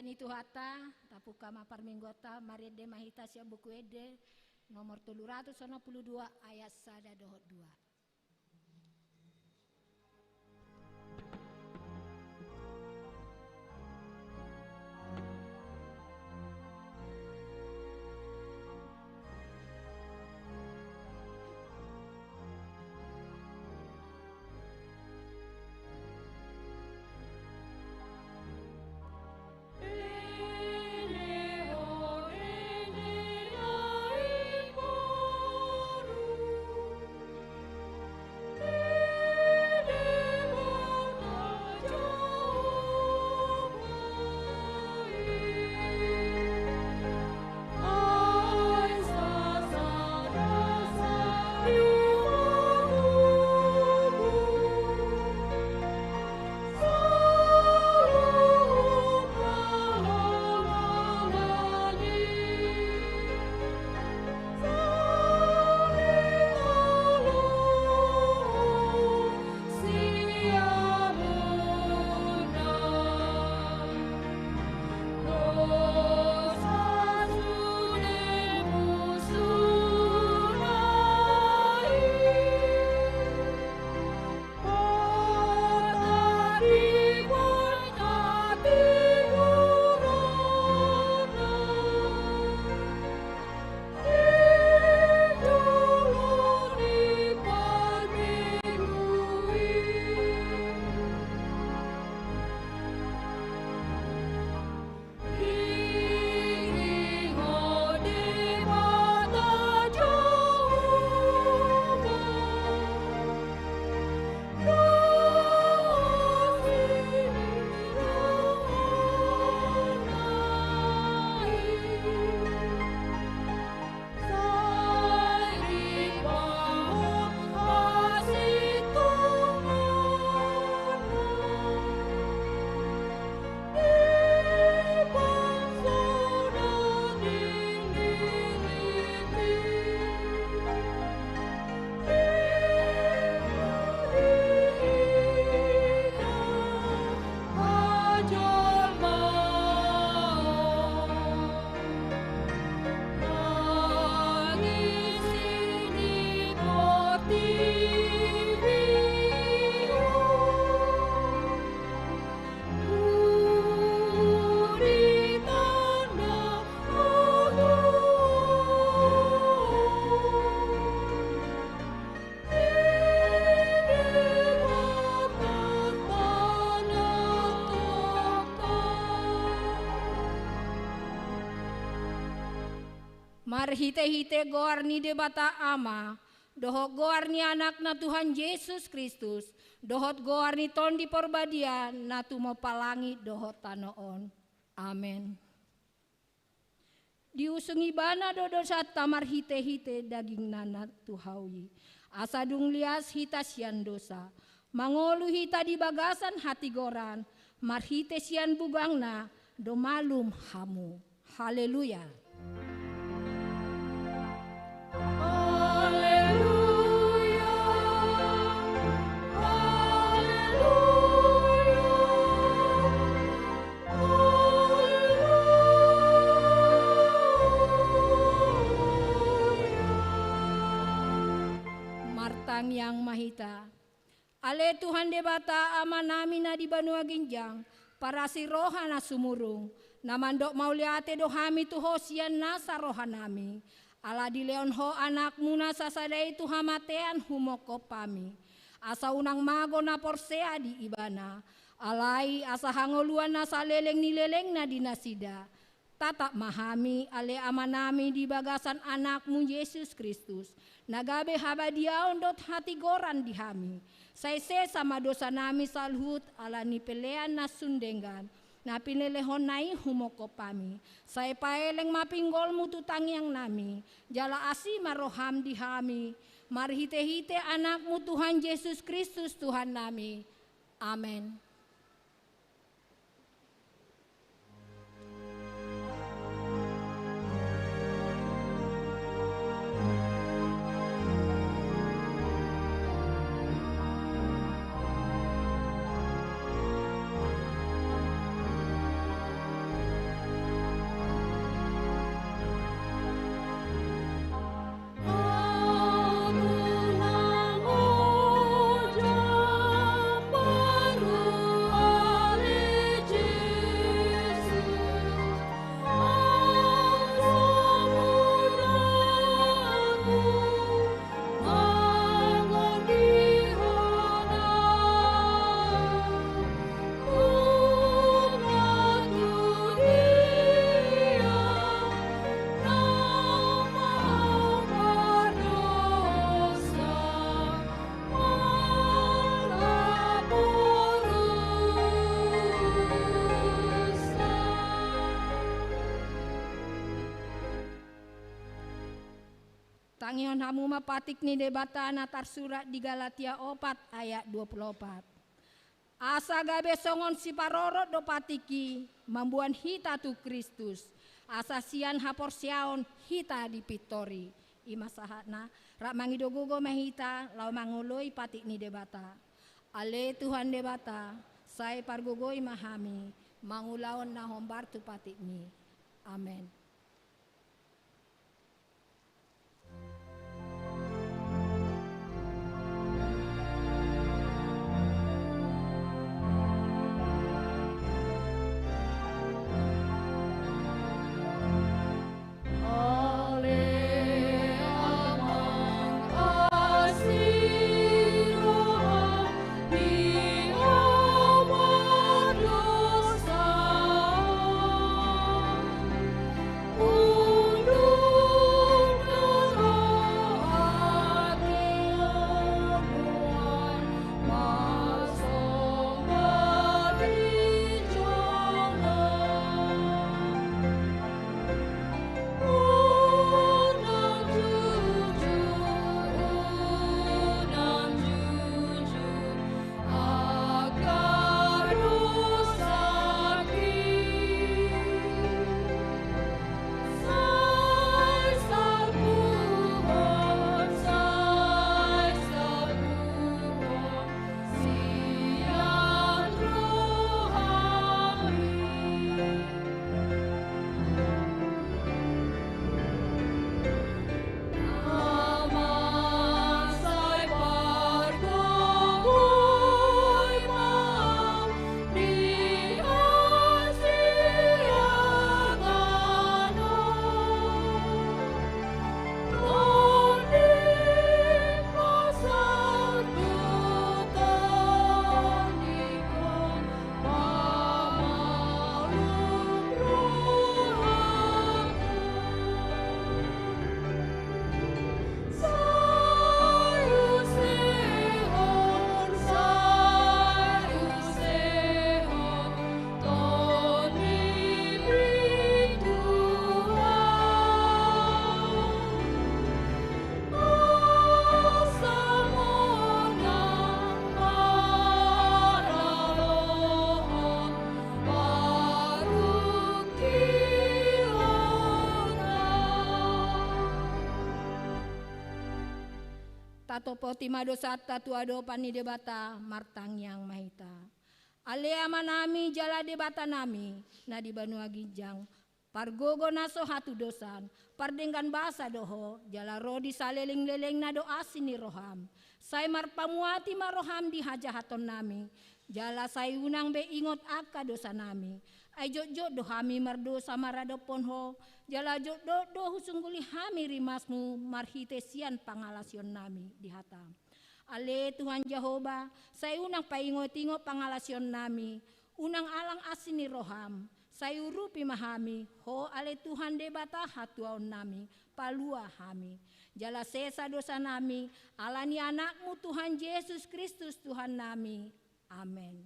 Yani Tuhata, tapuka maparminggota, marede mahita siya buku ede, nomor 392 ayat 1-2. Marhite-hite goarni debata ama, dohot goarni anak na Tuhan Yesus Kristus, dohot goarni tondi porbadian, na tumo palangi dohot tanoon. Amen. Diusungi bana dodo sata marhite-hite daging nana tuhawi, asadung lias hita sian dosa, mangolu hita di bagasan hati goran, marhite sian bugangna, do malum hamu. Haleluya. Martang yang mahita, ale Tuhan debata ama nami na di banua ginjang, para si roha na sumurung, namandok mauliate dohami tuhosian nasa roha nami, ala di leon ho anakmu na sasadai tuhamatean humoko pami, asa unang mago na porsea di ibana, alai asa hangoluan na sa leleng ni leleng na dinasida, tatak mahami ale amanami di bagasan anakmu Yesus Kristus, nagabe habadiaon dot hati goran dihami, saise sama dosa nami salhut ala ni pelean na sundenggan, na pinelehon nai humoko pami, say paeleng mapinggol mutu tangyang nami, jala asi maroham dihami, marhite-hite anakmu Tuhan Yesus Kristus Tuhan nami. Amen. Tangion hamu mapatik ni debata natar surat di Galatia 4 ayat 24. Asa gabe songon si parorot do patiki membuan hita tu Kristus. Asa sian hapor siaon hita di pitori. Ima sahatna rak mangido gogo mahita lau mangoloi patik ni debata. Ale Tuhan debata saya pargogoi mahami mangulaon na hombar tu patik ni. Amen. Tato poti mado sata tuado pani debata martang yang mahita. Ale amanami jala debata nami na di Banua Ginjang. Pargogo naso hatu dosan. Pardengkan bahasa doho jala rodi saleling leleng na do asini roham. Say marpamuati maroham di hajahaton nami. Jala say unang be ingot aka dosa nami. Ay jok do hami mardosa marado ponho. Jala jok do husungguli hami rimasmu marhitesian pangalasion nami di hatam. Ale Tuhan Jehovah, saya unang paingot-ingot pangalasion nami. Unang alang asini roham. Saya urupi mahami. Ho ale Tuhan debata hatuaon nami. Palua hami. Jala sesa dosa nami. Alani anakmu Tuhan Yesus Kristus Tuhan nami. Amin.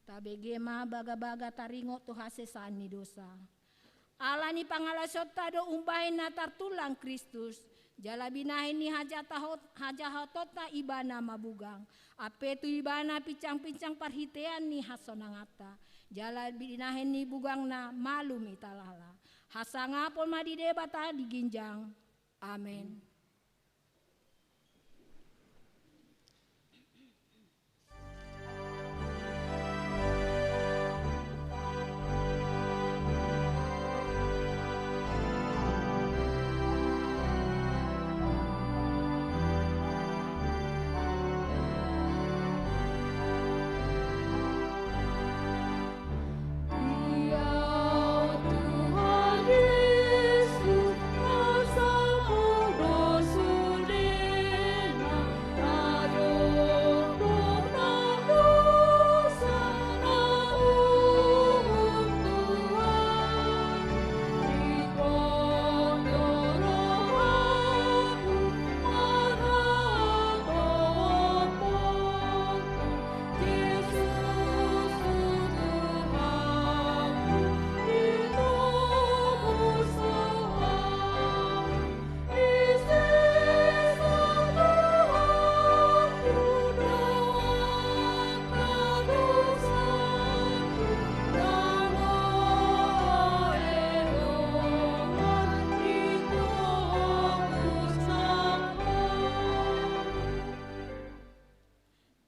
Tabegema baga-baga taringo to hasesani dosa. Alani pangalasot tado umbahin natar tulang Kristus. Jala binahin ni hajahatota ibana mabugang. Ape tu ibana pincang-pincang parhitean ni hasonangata. Jala binahin ni bugang na malum italala. Hasangapon madidebata di Ginjang. Amen. Tuhan Yesus, rasa murah.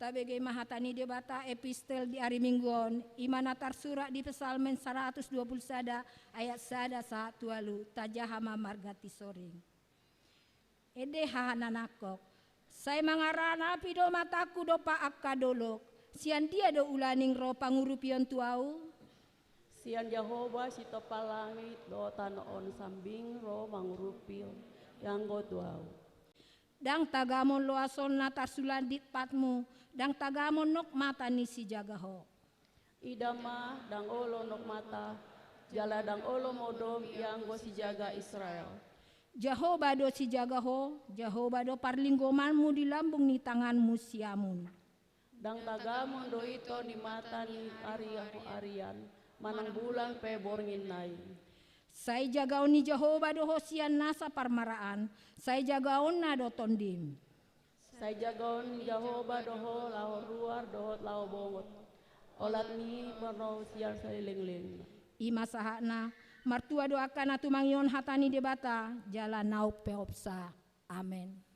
tabege mahatani debata epistel di hari mingguon imana tarsurat di Psalmen 120 sada ayat sada satu alu tajahama margati soring. Ede hahananakok saya mangarana pido mataku do paak kadolok sian dia do ulaning ro pangurupion tuau sian Jehova si topalangit do tanoon sambing ro mangurupion yang go tuau. Dang tagamon loason na tarsulandit patmu dang tagamon nok mata ni si jagaho. Idama dang olo nok mata jala dang olo modom yang go si jaga Israel. Jehovah do si jagaho, Jehovah do parlinggomanmu di lambung ni tanganmu siamun. Dang tagamon do ito ni mata ni arian manang bulan pe borngin nai. Saya jagaon ni Jehovah do hosian nasa parmaraan, saya jagaon na do tondim. Saya jagaon Jehovah doho lahor luar doho lao bongot. Olat ni warno siar salileng-leng. Ima sahana martua doakan atu mangion hatani debata jala naup peopsa. Amen.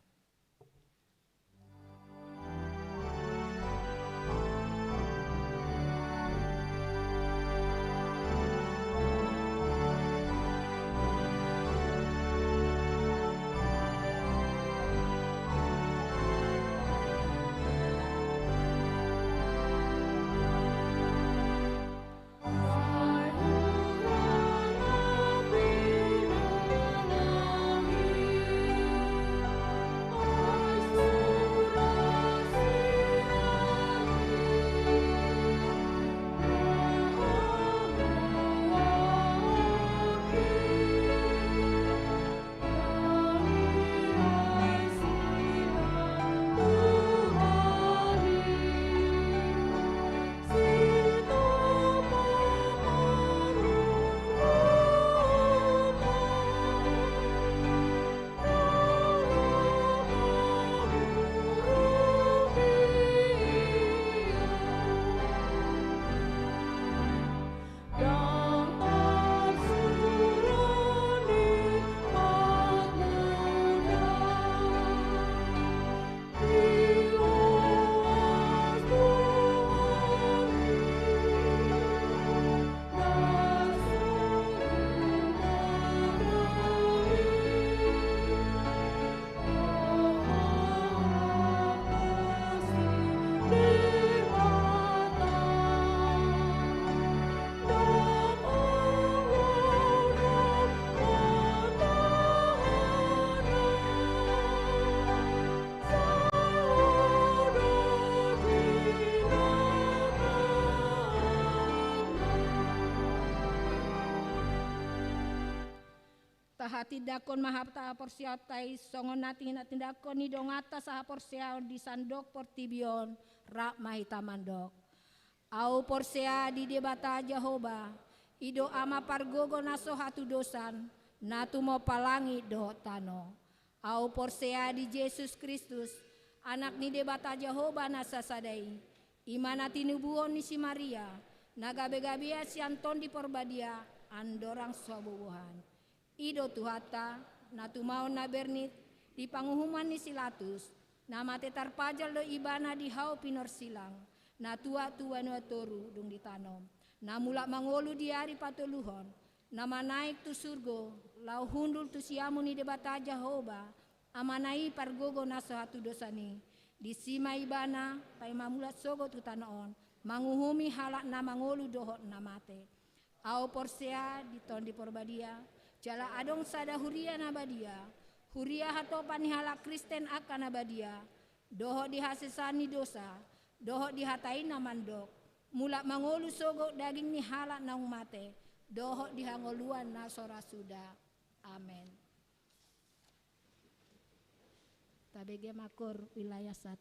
Hati dakon mahapta porsiatai songon natin natindakon ni dongata saha porsia di sandok portibion rak mahita mandok. Au porsia di debata Jehovah ido ama pargogo naso hatu dosan natu mo palangi do tano. Au porsia di Yesus Kristus anak ni debata Jehovah nasa sadai imana tinubuon ni si Maria nagabe-gabea si Anton di porbadia andorang suabubuhan. Ido tuhata na tumaon na bernit di panguhuman ni Silatus na matetar pajal do ibana di hau pinor silang na tua-tua no toru dung ditanom na mula mangolu di hari patuluhon na manaik tu surgo lau hundul tu siamu ni debata Jehovah amanai pargogo na satu dosani di sima ibana pai mamulat sogo tu tanoon manguhumi halak na mangolu dohot na mate au porsea di ton di porbadia jala adong sada huria nabadia huria hatopan halak Kristen akan nabadia doho dihasesani dosa doho dihatain namandok mulak mangolu sogo daging ni halak naung mate doho dihangoluan na sora sudah. Amen. Tabege makor wilayah 1.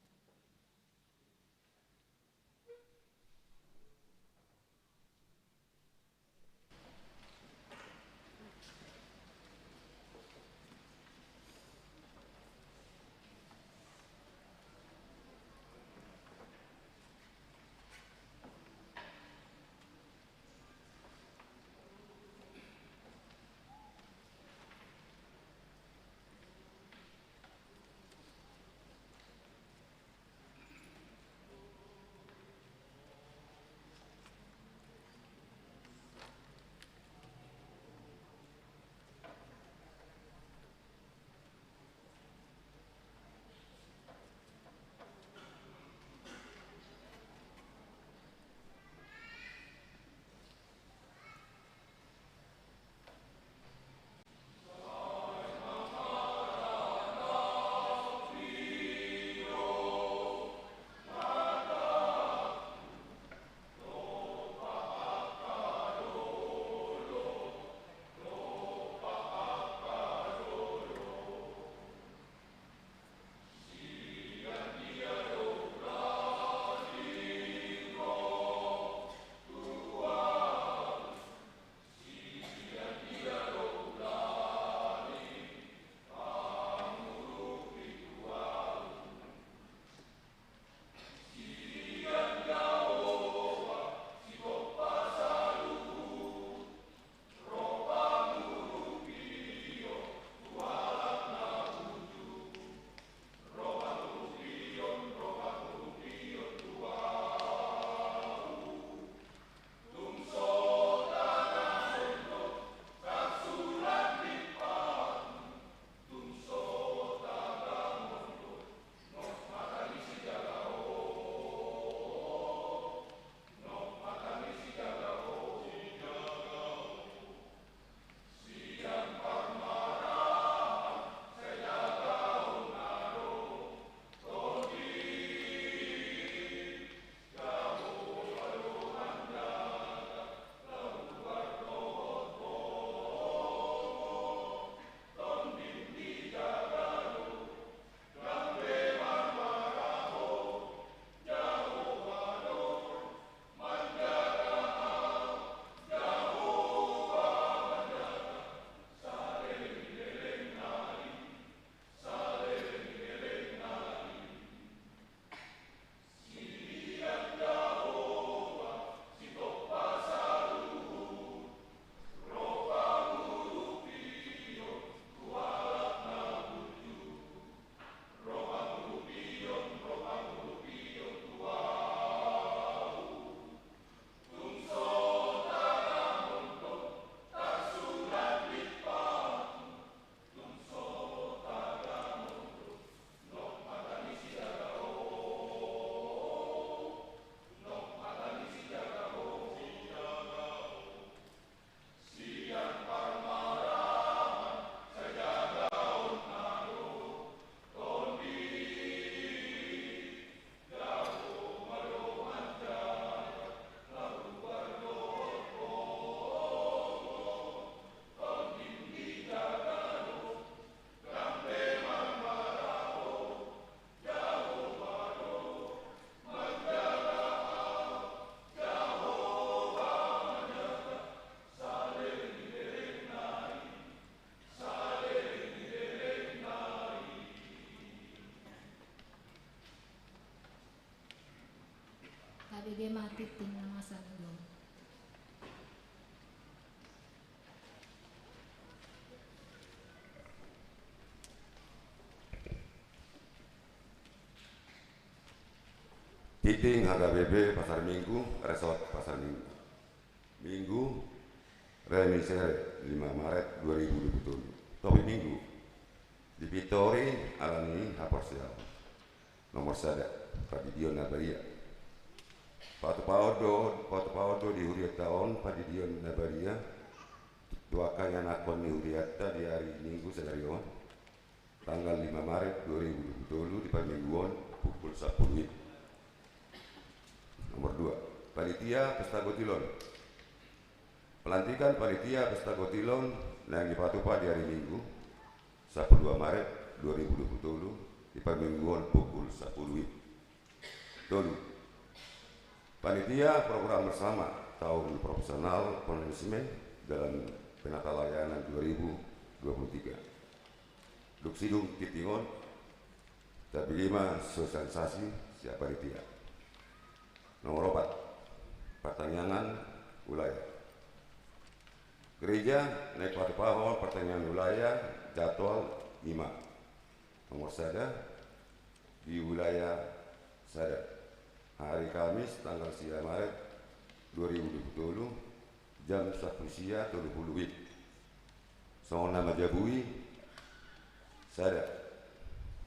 dede mati ting nama sanjo. Titing HKBP Pasar Minggu, Resort Pasar Minggu. Minggu, remisere 5 Maret 2020. Topi Minggu, di Pitori alami haporsial. Nomor sada, Padidion Nabaria. Patu paudo di huriat tahun Padidion Nabaria. Duakan nakon di huriata di hari Minggu sedarion. Tanggal 5 Maret 2020 di Pamingguon pukul 10. Nomor 2, Panitia Pesta Gotilon. Pelantikan Panitia Pesta Gotilon yang dipatupa di hari Minggu 12 Maret 2020 di Pamingguon pukul 10. Dulu, Panitia Program Bersama Tahun Profesional Manajemen dalam Penata Layanan 2023. Duksidung Titingon, tapi 5 sosialisasi siap panitia. Nomor 4, pertanyaan wilayah. Gereja naik pada pahon pertanyaan wilayah jadwal 5. Nomor sada di wilayah sada hari Kamis tanggal 9 Maret 2020 jam 10 siang 20 WIB. Soal nama Jabui sada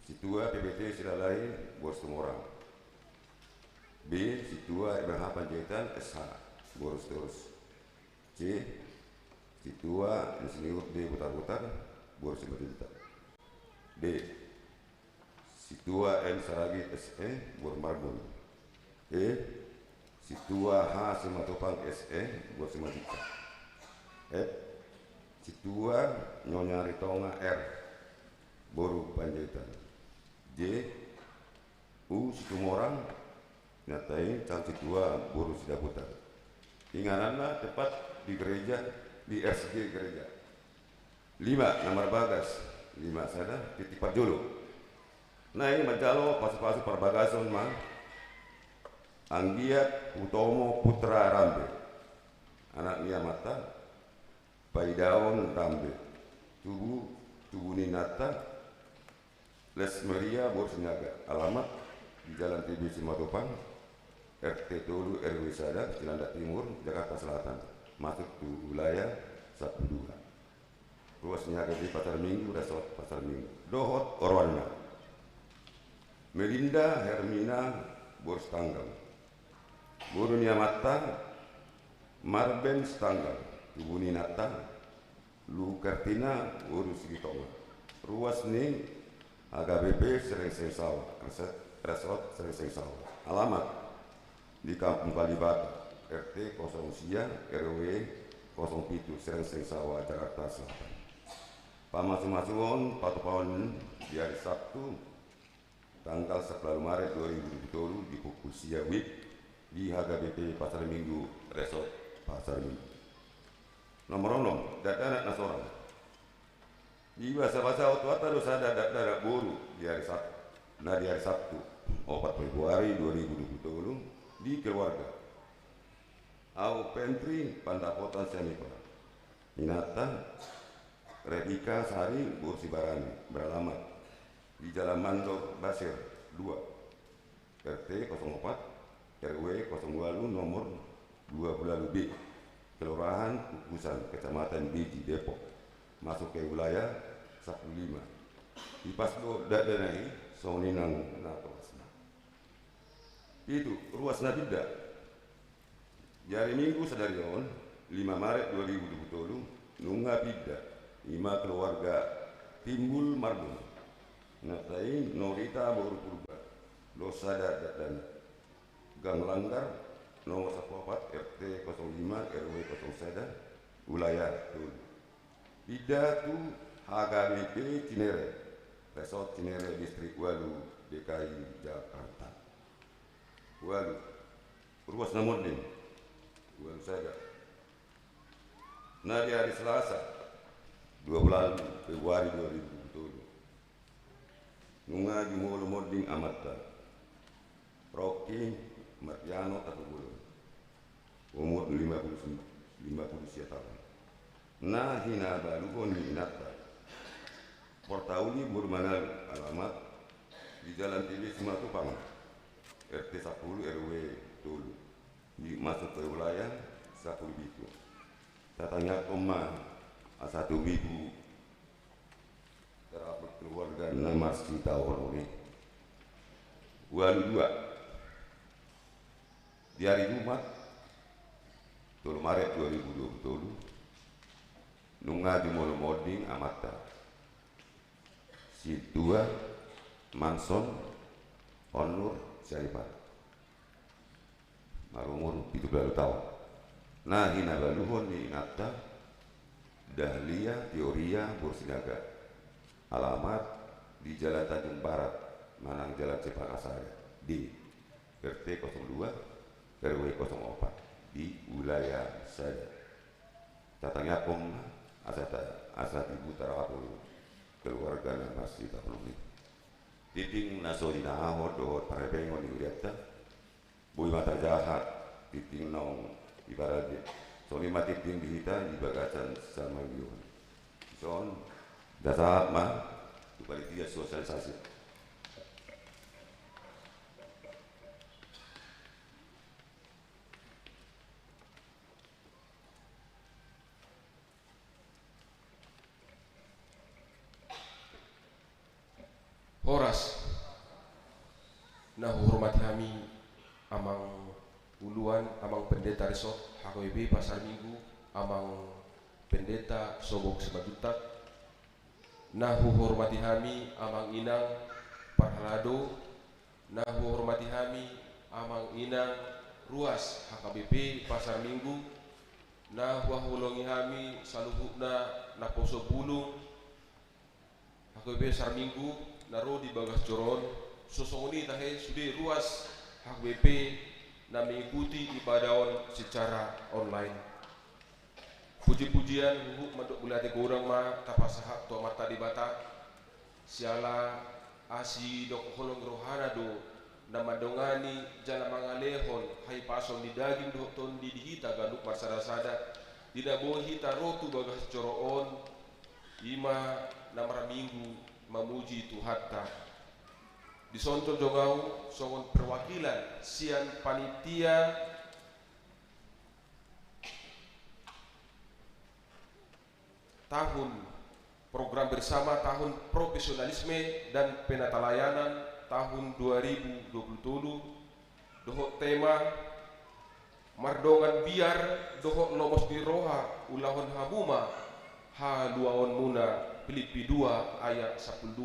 Situa PBT Silalai Bos Tumorang. B. Situa Ibrahim Panjaitan SH Boros terus. C. Situa Insinyur D. Butar-Butar Boros Simadinta. D. Situa N. Saragit SE Boros Marbun. E. Situa H. Simatopang SE Boros Simadinta. F. Situa Nyonya Ritonga R Boru Panjaitan. J. U. Situmorang nyatain cantik dua Boru Sidaputar. Ingatanlah tepat di gereja di RSG gereja. 5 nomor bagas 5 sana titipat dulu. Nah ini majalo pasu-pasu perbagason mah Anggiat Utomo Putra Rambe, anak Nia Mata Paidaon Rambe, tubuh Ninata Lesmeria Borsinaga. Alamat di Jalan TBC Matopang, RT Tolu RW Sada, Cilandak Timur, Jakarta Selatan. Masuk ke wilayah 12. Ruasnya di Pasar Minggu, Resort Pasar Minggu. Dohot Orwana. Melinda Hermina Bors Tanggal. Borunia Mata Marben Stanggal. Tubuh Ninata Lu Kartina Urus Gitonga. Ruas ni HKBP Serengseng Sawah, Resort Serengseng Sawah. Alamat di Kampung Kalibata, RT 0 Sia, RW 07 Serengseng Sawah, Jakarta Selatan. Pamasuon Patupon di hari Sabtu tanggal 10 Maret 2020 di pukul Sia WIB di HKBP Pasar Minggu, Resort Pasar Minggu. Nomor 6, data anak nasoran. Di bahasa-bahasa otoata dosa dada boru di hari Sabtu. Nah di hari Sabtu 4 Februari 2020 di keluarga Au Pentri Pandapotan Semipra Minata Redika Sari Bursi Barani beralamat di Jalan Mandor Basir 2 RT 04 RW 02 nomor 20 B Kelurahan Kukusan Kecamatan Biji Depok masuk ke wilayah 15 di Pasdo Dadanai Soninang Natosna. Itu ruas nabida di hari Minggu sedarion 5 Maret 2020 nunga bida 5 keluarga timbul marbun natai Norita Boru Purba Losada dan Gang Langgar nomor 14 RT 05 RW 01 wilayah Tulu. Bida tu HKBP Cinere Resort Cinere Distrik Walu DKI Jakarta. Walu ruas Namordin Walu saja. Nah di hari Selasa 12 Februari 2020 Nunga Jumolo Mording Amata Rocky Martiano Tapugulun, umur 50 tahun. Nah hina baluhon ni inata. Portauli bermanal alamat di Jalan TV Simatupang, RT 10 RW Tulu, di masuk ke wilayah 10 Biku. Tatanya koma A1 Biku terapet keluarga nama Sita Hormoni. Walu 2 di hari Jumat 3 Maret 2020 nunga di molo moding amata si 2 Manson Onur Syarifat marumur 17 tahun. Nah hina baluhon ni ingata Dahlia Teoria Bursinaga, alamat di Jalan Tanjung Barat Manang Jalan Cepaka Sari di RT 02 RW 04 di wilayah saya. Tatangnya kong asat ibu tarawatu keluarga dan masjid Tapulungi. Titing nasori nahor dohor parebengon uriata bui mata jahat titing nong ibaratnya soni mati ting dihita di bagasan sama yun. Son dasar mah tu panitia sosialisasi. Horas nah hormati kami amang uluan amang pendeta resort HKWB Pasar Minggu amang pendeta Sobok Sebadutak nah hormati kami amang inang Parhalado nah hormati kami amang inang Ruas HKBP Pasar Minggu nah hulongi kami saluhukna na Poso Bulung HKBP Pasar Minggu naro di Bagas Joron sosongoni tahe sudah Ruas HKBP na mengikuti ibadah secara online. Puji-pujian hukum mandok bulate gorang ma tapasahak to mata di bata siala asi dok holong rohana do nama dongani jala mangalehon hai pason di daging do ton di dihita ganuk marsada-sada dina bohita rotu Bagas Joroon ima namara minggu memuji Tuhatta di sonto jongau songon perwakilan sian panitia tahun program bersama tahun profesionalisme dan penatalayanan tahun 2020 dohok tema mardongan biar dohok lomos di roha ulahon habuma ha luaon muna Filipi 2 ayat 12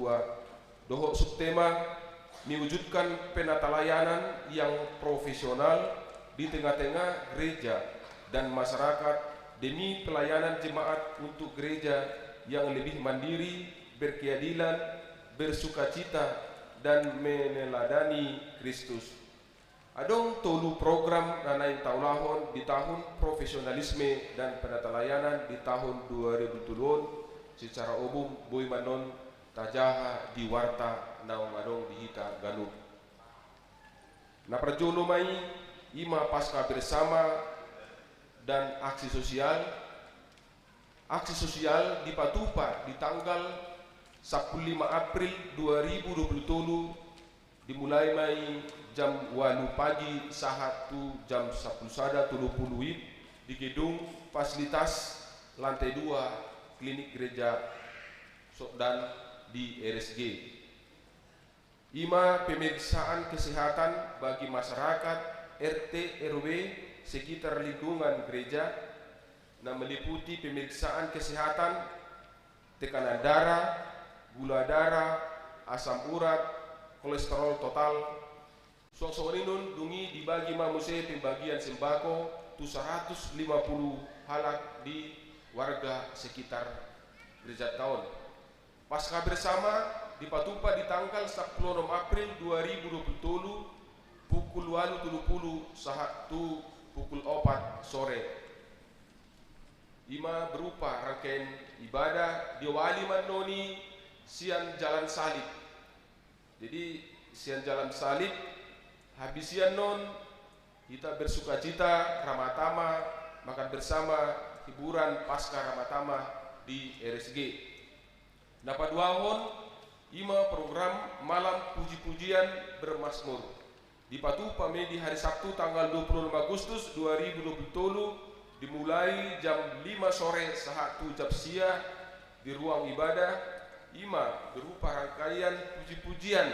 dohok subtema mewujudkan penatalayanan yang profesional di tengah-tengah gereja dan masyarakat demi pelayanan jemaat untuk gereja yang lebih mandiri, berkeadilan, bersukacita dan meneladani Kristus. Adong tolu program nanai taulahon di tahun profesionalisme dan penatalayanan di tahun 2020 secara umum bui manon tajaha di warta naung adong dihita galup. Na perjono mai ima pasca bersama dan aksi sosial di Patupa di tanggal 15 April 2020 dimulai mai jam 8 pagi sahatu jam 10 sada 30 di gedung fasilitas lantai 2 klinik gereja Sokdan di RSG. Ima pemeriksaan kesehatan bagi masyarakat RT RW sekitar lingkungan gereja nah meliputi pemeriksaan kesehatan tekanan darah, gula darah, asam urat, kolesterol total. Sosorinun dungi dibagi mamuse pembagian sembako tu 150 halak di warga sekitar gereja tahun. Pasca bersama di Patupa di tanggal 16 April 2020 pukul 8.30 sahatu pukul 4 sore. Ima berupa rangkaian ibadah diwali manoni sian jalan salib. Jadi sian jalan salib habisian non Kita bersukacita Ramatama, makan bersama, hiburan pasca Ramatama di RSG. Napa duahon ima program malam puji-pujian bermasmur di Patupa di hari Sabtu tanggal 26 Agustus 2020 dimulai jam 5 sore sahatu japsia di ruang ibadah. Ima berupa rangkaian puji-pujian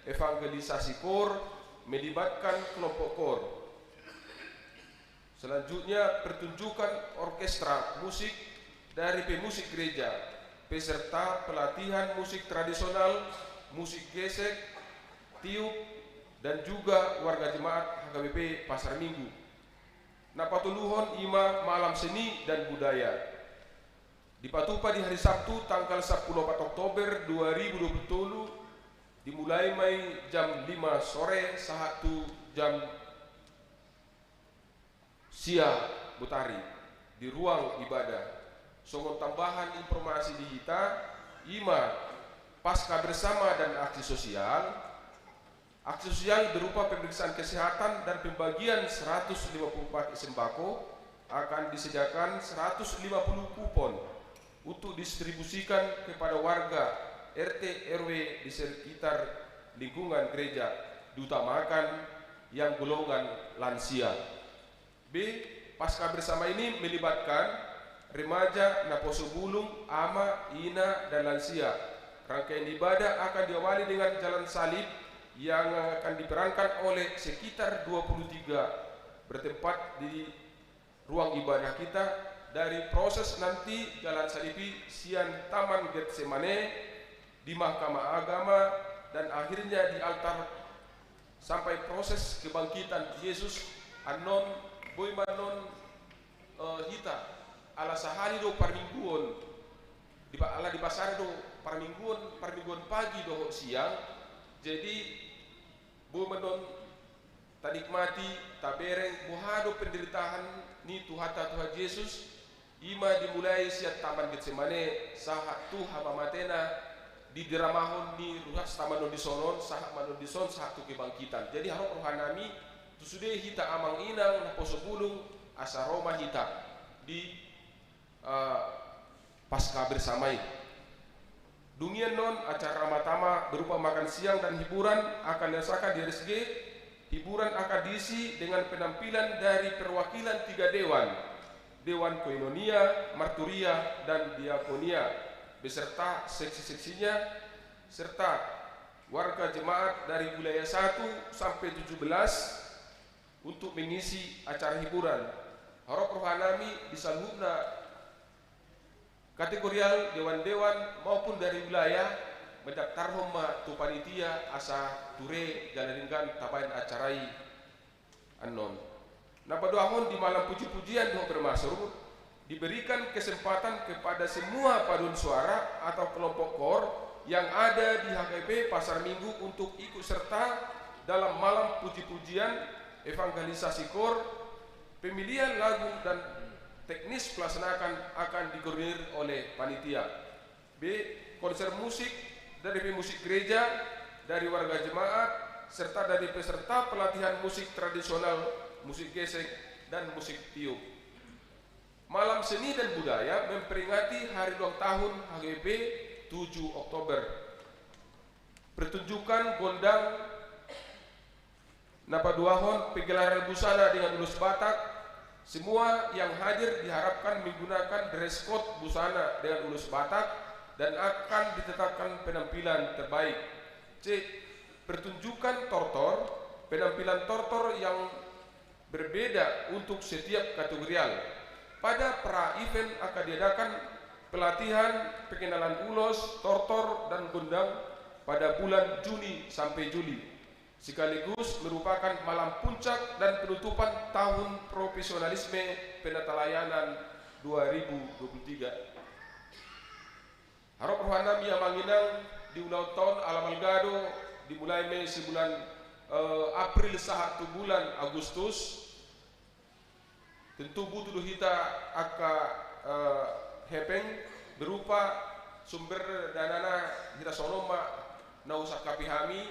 evangelisasi kor melibatkan kelompok kor. Selanjutnya pertunjukan orkestra musik dari pemusik gereja beserta pelatihan musik tradisional, musik gesek, tiup, dan juga warga jemaat HKBP Pasar Minggu. Napatuluhon ima malam seni dan budaya. Di Patupa di hari Sabtu tanggal 14 Oktober 2020 dimulai jam 5 sore sahatu jam sia butari di ruang ibadah. Songon tambahan informasi di kita ima pasca bersama dan aksi sosial. Aksi sosial berupa pemeriksaan kesehatan dan pembagian 150 paket sembako akan disediakan 150 kupon untuk distribusikan kepada warga RT RW di sekitar lingkungan gereja, diutamakan yang golongan lansia. B. Pasca bersama ini melibatkan remaja, naposo bulung, ama, ina, dan lansia. Rangkaian ibadah akan diawali dengan jalan salib yang akan diperankan oleh sekitar 23 bertempat di ruang ibadah kita. Dari proses nanti jalan salibi sian Taman Getsemane di Mahkamah Agama dan akhirnya di altar sampai proses kebangkitan Yesus anon boy manon hita ala sahari do parmingguon di ala di pasar do parmingguon pagi do siang. Jadi boy manon tanikmati tabereng buhado penderitaan ni Tuhata Tuhan Yesus. Ima dimulai siat Taman Getsemane sahat tu hamamatena di diramahon ni ruhas tamanon di sonon sahat manon di son sahat tu kebangkitan. Jadi harap rohanami tu sudah hita amang inang naposo bulung asa Roma hita di pasca bersamai. Dunia non acara Ramatama berupa makan siang dan hiburan akan dilaksanakan di RSG. Hiburan akan diisi dengan penampilan dari perwakilan 3 dewan. Dewan Koinonia, Marturia, dan Diakonia beserta seksi-seksinya serta warga jemaat dari wilayah 1 sampai 17 untuk mengisi acara hiburan. Harap rohanami disalubna kategorial dewan-dewan maupun dari wilayah mendaftar homa tu panitia asa ture jalaningan tabain acarai anon. Napadoahon di malam puji-pujian doa bermasmur diberikan kesempatan kepada semua paduan suara atau kelompok kor yang ada di HKBP Pasar Minggu untuk ikut serta dalam malam puji-pujian evangelisasi kor. Pemilihan lagu dan teknis pelaksanaan akan dikoordinir oleh panitia. B. Konser musik dari pemusik gereja, dari warga jemaat, serta dari peserta pelatihan musik tradisional, musik gesek, dan musik tiup. Malam seni dan budaya memperingati hari ulang tahun HKBP 7 Oktober. Pertunjukan gondang napaduahon pegelaran busana dengan ulus Batak. Semua yang hadir diharapkan menggunakan dress code busana dengan ulus Batak dan akan ditetapkan penampilan terbaik. C. Pertunjukan tortor, penampilan tortor yang berbeda untuk setiap kategorial. Pada pra-event akan diadakan pelatihan pengenalan ulos, tortor, dan gondang pada bulan Juni sampai Juli, sekaligus merupakan malam puncak dan penutupan tahun profesionalisme penatalayanan 2023. Harap rohanami yang manginang di ulang tahun Alamalgado dimulai sebulan April sahatu bulan Agustus. Tentu butuh kita aka hepeng berupa sumber danana kita sonoma na usah kapihami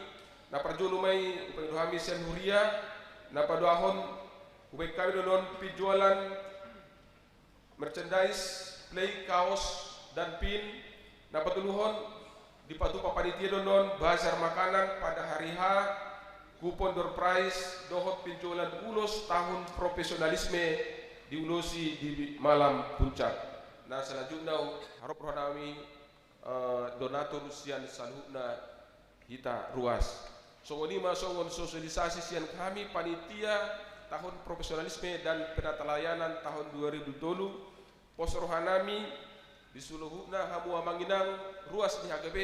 na perjulu mai upang dohami sian huria napaduahon ubay kami doon penjualan merchandise, play, kaos, dan pin. Napatuluhon di patupa panitia doon bazar makanan pada hari H, kupon door prize, dohot penjualan ulos tahun profesionalisme diulusi di malam puncak. Nah selanjutnya harap rohanami donatur sian saluhna kita ruas. Songon lima songon sosialisasi sian kami panitia tahun profesionalisme dan penata layanan tahun 2020 pos rohanami di suluhuna hamu amanginang ruas di HGB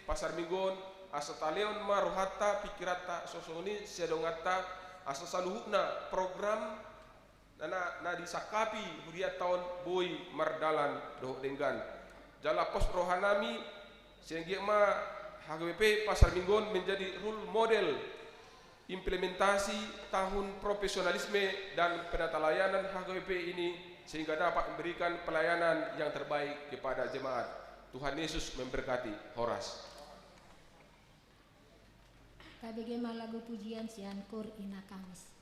Pasar Minggon asa taleon maruhata pikirata sosoni sedongata asa saluhuna program na disakapi huria tahun boy mardalan doh denggan jala pos rohanami sehingga ma HGB Pasar Minggon menjadi role model implementasi tahun profesionalisme dan penata layanan HGP ini sehingga dapat memberikan pelayanan yang terbaik kepada jemaat. Tuhan Yesus memberkati. Horas. Kabegema lagu pujian sian Kur Ina Kamis.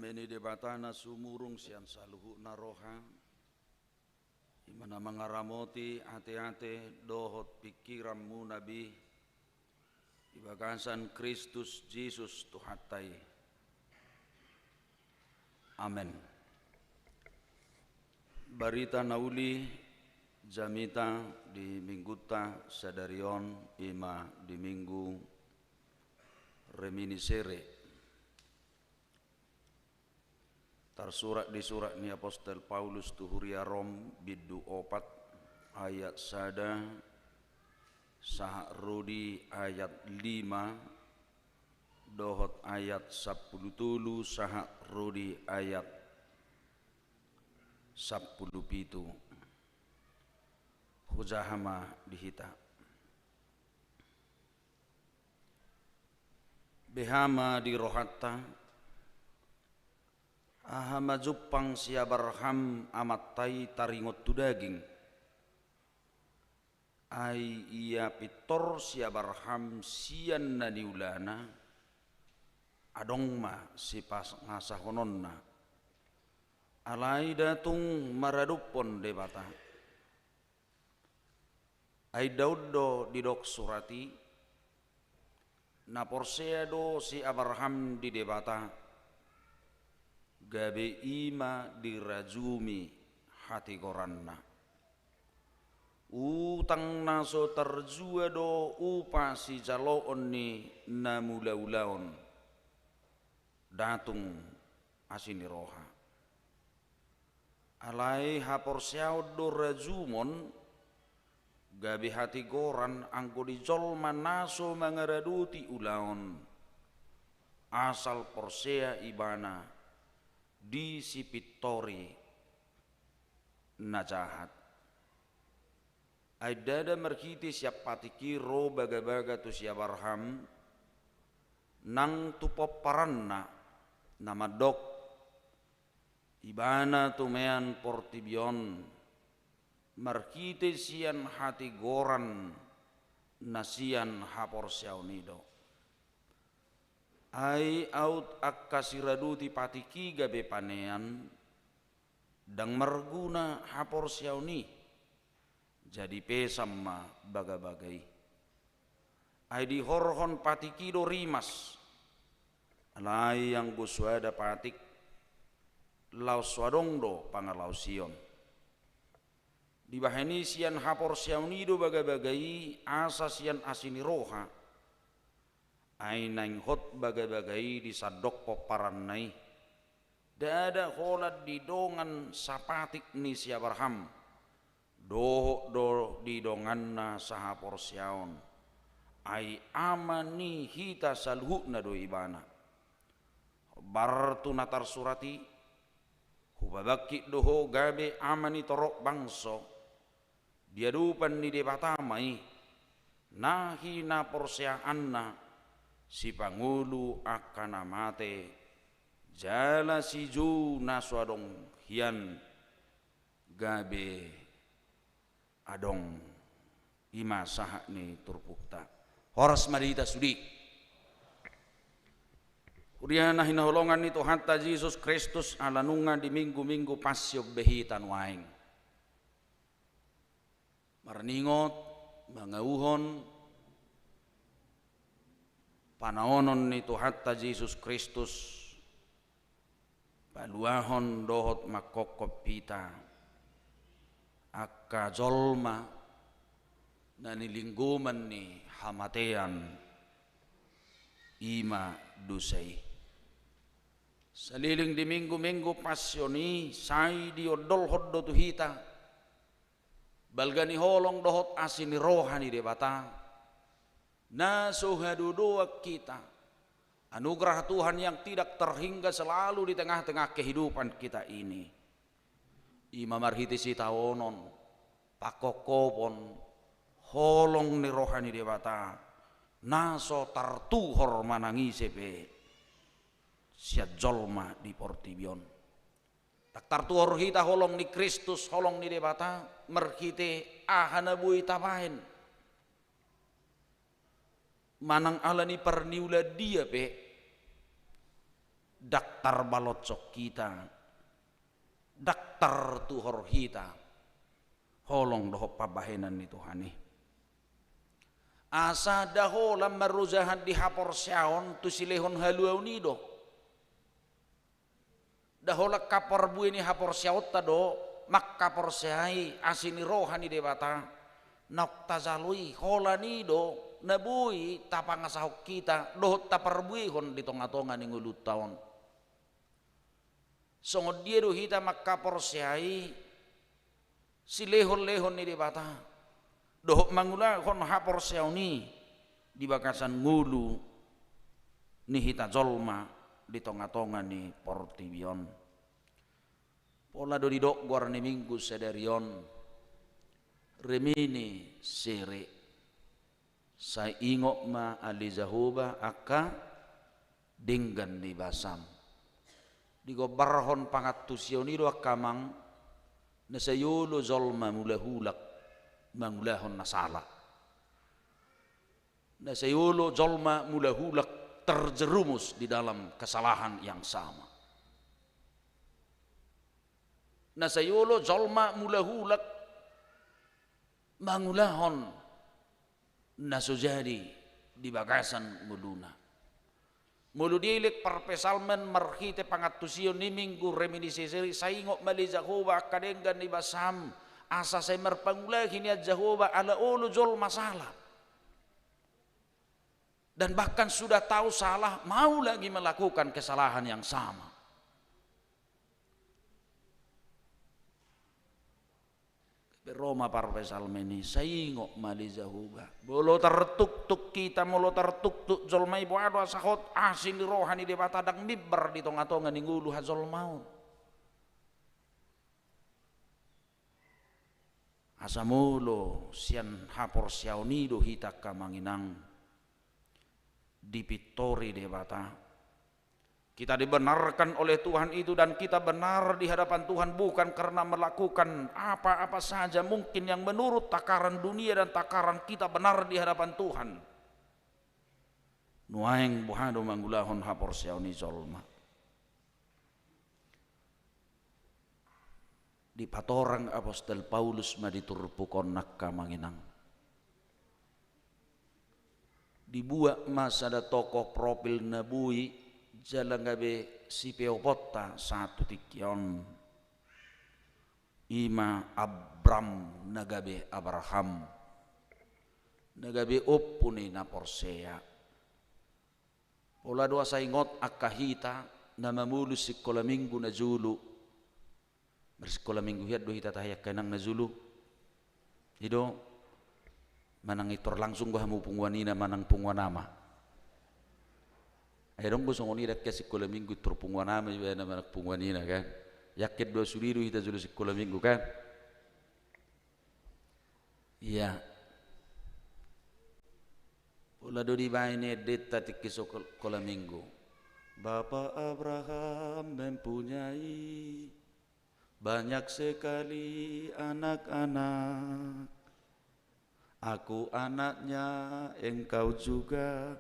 Ameni debatana sumurung sian saluhu naroha imana mangaramoti ate-ate dohot pikiranmu nabi ibagasan Kristus Yesus Tuhatai. Amen. Barita nauli jamita di mingguta sadarion ima di minggu reminiscere. Tersurat di surat ni Apostel Paulus tuhuria Rom bidu 4 ayat sada sahak rudi ayat 5 dohot ayat 10 tulu sahak rudi ayat 10 pitu hujahama dihita behama di rohatta ahama jupang siabarham amattai taringot tu daging ai ia pitor siabarham sian na niulana adongma sipas ngasahononna alai datung maradupon debata ai dauddo didok surati na porseado si Abraham di debata gabe ima dirajumi hati koranna utang naso terjua do upa si jaloon ni namulaulaon datung asini roha alai hapor siaud do rajumon gabe hati koran angko di jolma naso mangaraduti ulaon asal porsea ibana di sipitori najahat aidada merkiti siap patiki ro baga-baga tu siap barham nang tupo paranna nama dok ibana tumean portibion merkiti sian hati goran nasian hapor siaunido ai out akkasiraduti patiki gabe panean dang merguna hapor siauni jadi pesamma baga-bagai ai di horhon patiki do rimas alai yang guswada patik lau swadong do pangalau sion di bahani sian hapor siauni do baga-bagai asa sian asini roha ainaing hot bagai-bagai di sadok poparanai dada holat di dongan sapatik ni si Abraham do di donganna saha porsiaon ai amani hita salhukna do ibana bartu natar surati hubabaki doho gabe amani torok bangso dia dupan ni debatamai nahi na porsiaanna si pangulu akan amate jala si ju naswadong hian gabe adong ima sahak ni turpukta horas madita sudi uriana hinaholongan itu hatta Yesus Kristus alanunga di minggu-minggu pasyog behitan waing marningot mangauhon panaonon itu hatta Yesus Kristus paluahon dohot makokop pita akka jolma na nilingguman ni hamatean ima dusay saliling di minggu-minggu pasyoni say di odol hoddo tuhita balgani holong dohot asini rohani debata na suhaduduak kita anugerah Tuhan yang tidak terhingga selalu di tengah-tengah kehidupan kita ini ima marhiti si taonon pakokopon holong ni rohani debata naso tartuhor manangisepe siat jolma di portibion tak tartuhor hita holong ni Kristus holong ni debata merhite ahana bui tapain manang alani perniula dia pe daktar balocok kita, daktar tuhor kita, holong doho pabahenan ni Tuhani. Asa daho lam maruzahan dihapor syaon tu silehon haluau nido. Daho lak kapor bui ni hapor syaot tado mak kapor syai asini rohani debata nok tazalui hola nido nabui tapangasahok kita dohot taparbui hon di tonga-tonga ni ngulut taon. Songod dia do hita makapor siai si lehon-lehon ni dibata dohok mangula hon hapor siau ni di bakasan ngulu ni hita zolma di tonga-tonga ni portibion. Pola do didok gor ni minggu sedarion remini sere sa ingok ma ali zahuba aka dinggan di basam digo barhon pangatus yonido akamang nasayulo zolma mulahulak mangulahon nasala nasayulo zolma mulahulak terjerumus di dalam kesalahan yang sama. Nasayulo zolma mulahulak mangulahon nasujadi di bagasan muluna. Mulu dilik parpesalmen marhite pangatusio ni minggu remini seseri saingok mali Jahoba kadenggan di basam asa saya merpangula kini Jahoba ala ulu jol masalah. Dan bahkan sudah tahu salah mau lagi melakukan kesalahan yang sama. Roma parpesal meni saingok mali Jahoba bolo tertuk-tuk kita molo tertuk-tuk zolmai boado asahot asin di rohani di batadang mibbar di tonga-tonga ni ngulu hazol maun asamulo sian hapor siaunido hitak kamanginang di pitori de bata. Kita dibenarkan oleh Tuhan itu dan kita benar di hadapan Tuhan bukan karena melakukan apa-apa saja mungkin yang menurut takaran dunia dan takaran kita benar di hadapan Tuhan. Nuaeng buhado manggulahon hapor siauni zolma. Di patorang Apostol Paulus maditurpukon nakka manginang. Dibuat masa ada tokoh profil nabui jalan gabe si peopota satu tikion ima Abram nagabe Abraham nagabe opuni na porsea pola doa saingot akahita na mamulus sekolah minggu na zulu bersekolah minggu hiat do hita tahayak kanang na zulu hido manang itor langsung gua hamu pungwanina manang pungwanama. Akhirnya gue songoni dak sekolah minggu terpungwan nama juga nama anak pungwanina kan. Yakin dua suriru kita sudah sekolah minggu kan. Iya. Pola do di baine deta tiki sekolah minggu. Bapak Abraham mempunyai banyak sekali anak-anak. Aku anaknya, engkau juga.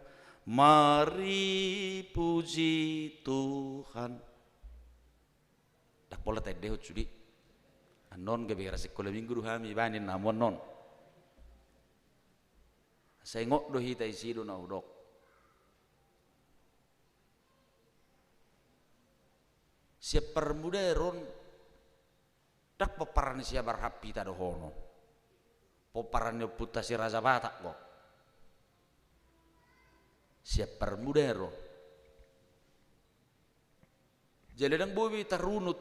Mari puji Tuhan. Tak pola tak dehut sudi. Anon gebera sekolah minggu hami banin namon non. Saya ngok do hita isi do na udok. Siap permuderon tak peparan siap berhapi tak dohono. Peparan yo puta si raja batak kok. Siap permudero jaladang bobi tarunut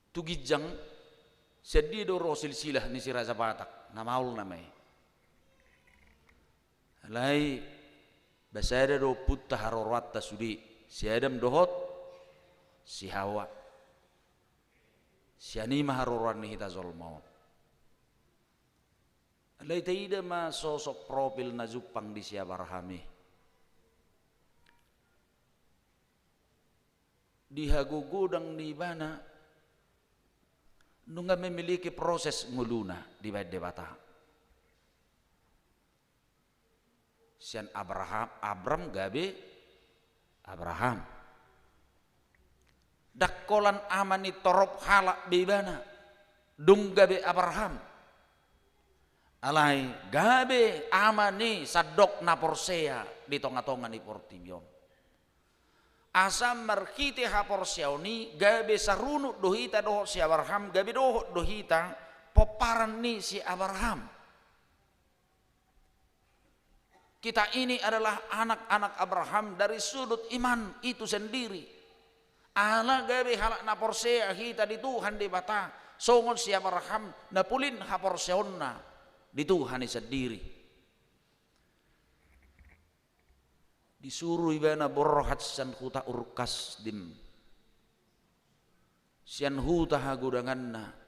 tugijang sedih do rosil silah ni si raja batak namaul namai alai basada do putta harorwatta sudi si Adam dohot si Hawa si anima harorwan ni hita zolmaut. Alai taida ma sosok profil na Jupang di siya barahami. Di hagugudang ni bana nunga memiliki proses nguluna di debata. Sian Abram gabe Abraham. dakkolan amani torop halak bebana dung gabe Abraham alai gabe amani sadok na porsea di tonga-tonga ni Portibion asam markite ha porseoni gabe sarunut dohita doho si Abraham gabe doho dohita poparan ni si Abraham. Kita ini adalah anak-anak Abraham dari sudut iman itu sendiri. Ala gabe halak na porsea hita di Tuhan di bata songon si Abraham na pulin ha porseonna di Tuhan sendiri. Disuruh ibana borhat san huta urkas dim sian huta hagudanganna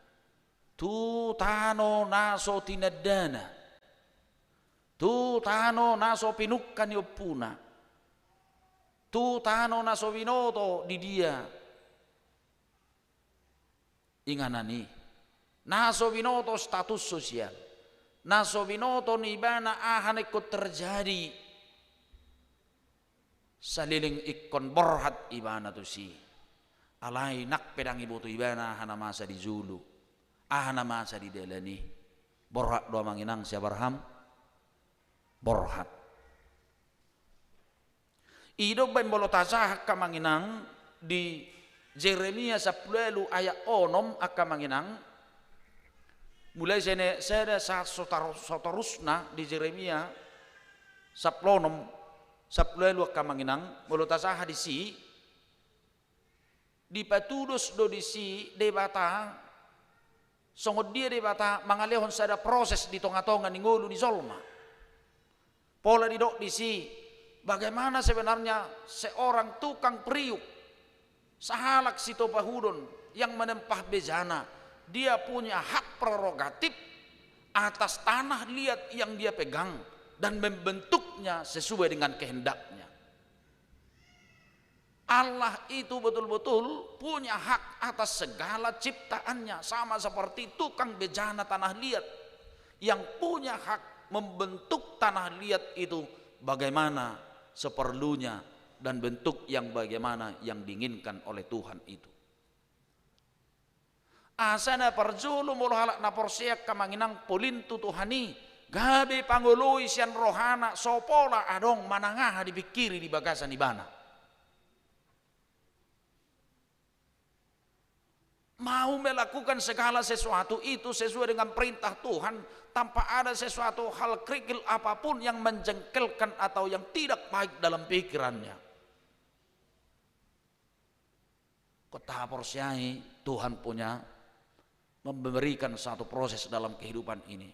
tu tano naso tinadana tu tano naso pinukkan yopuna tu tano naso winoto di dia inganani naso winoto status sosial naso winoto nibana ahan ikut terjadi saliling ikon borhat ibana tu si alai nak pedang ibu tu ibana hana masa di Zulu ahana masa di Delani borhat doa manginang si Abraham borhat idok bain bolotasah kamanginang di Jeremia 10 ayat 6 akamanginang mulai saya sotarusna di Jeremia 10 sapluelu kamanginang bolotasah hadisi dipatudos do disi debata songod dia debata mangalehon sada proses di tonga-tonga ni ngulu ni Zolma pola didok disi bagaimana sebenarnya seorang tukang periuk sahalak si topahudon yang menempah bejana dia punya hak prerogatif atas tanah liat yang dia pegang dan membentuknya sesuai dengan kehendaknya. Allah itu betul-betul punya hak atas segala ciptaannya sama seperti tukang bejana tanah liat yang punya hak membentuk tanah liat itu bagaimana seperlunya dan bentuk yang bagaimana yang diinginkan oleh Tuhan itu. Asana parjulu mulu halak na porsiak kamanginang polintu Tuhani gabe pangului sian rohana sopola adong manangah dipikiri di bagasan ibana mau melakukan segala sesuatu itu sesuai dengan perintah Tuhan tanpa ada sesuatu hal kerikil apapun yang menjengkelkan atau yang tidak baik dalam pikirannya. Kota porsiai Tuhan punya memberikan satu proses dalam kehidupan ini.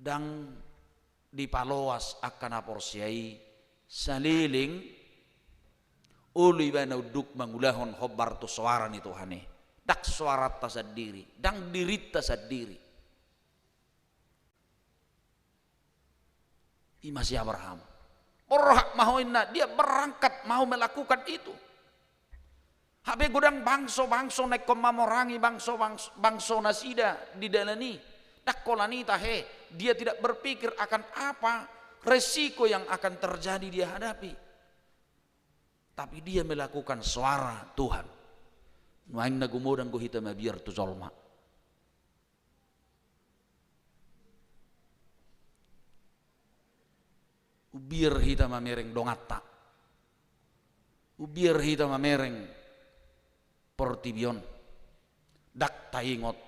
Dan dipaloas akan aporsiai saliling uli bana uduk mangulahon hobar tu suara ni Tuhane dak suara tasadiri dan dirita sadiri imasi Abraham borhak mahoinna dia berangkat mau melakukan itu habe gudang bangso naik komamorangi bangso nasida di dalani dak kolani tahe dia tidak berpikir akan apa resiko yang akan terjadi dia hadapi. Tapi dia melakukan suara Tuhan. Nuaing nagumodang ko hita mabiyar tu Zolma. Ubir hita mamereng dongata. Ubir hita mamereng Portibion. Dak taingot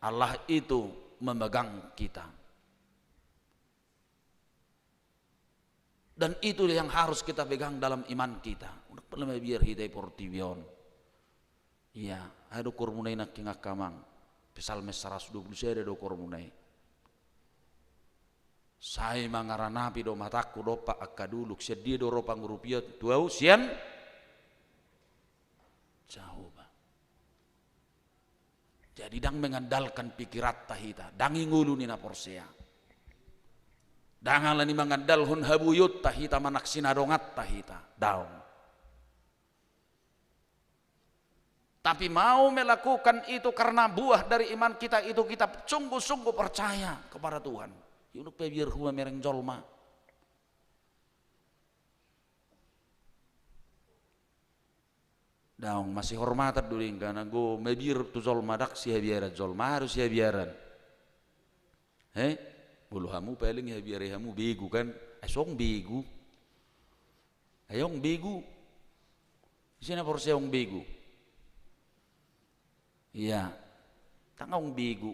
Allah itu memegang kita. Dan itu yang harus kita pegang dalam iman kita. Udah pernah biar hidai Portibion. Iya, ada kormunai nak kingak kamang. Psalm 120 ada do kormunai. Saya mangaranapi do mataku do pak akaduluk sedia do ropang rupiah tuau sian jauh ba. Jadi dang mengandalkan pikirat tahita, dang ingulu ni na porsea. Dangalan ni mangandal hun habuyut tahita manak sinadongat tahita daun. Tapi mau melakukan itu karena buah dari iman kita itu kita sungguh-sungguh percaya kepada Tuhan. Yunuk pebir huwa mereng jolma. daong masih hormatan dulu karena go mebir tu zolma dak si biaran zolma harus si biaran bulu hamu paling ya biar hamu begu kan asong begu ayong begu sini porsi ayong begu iya tangong begu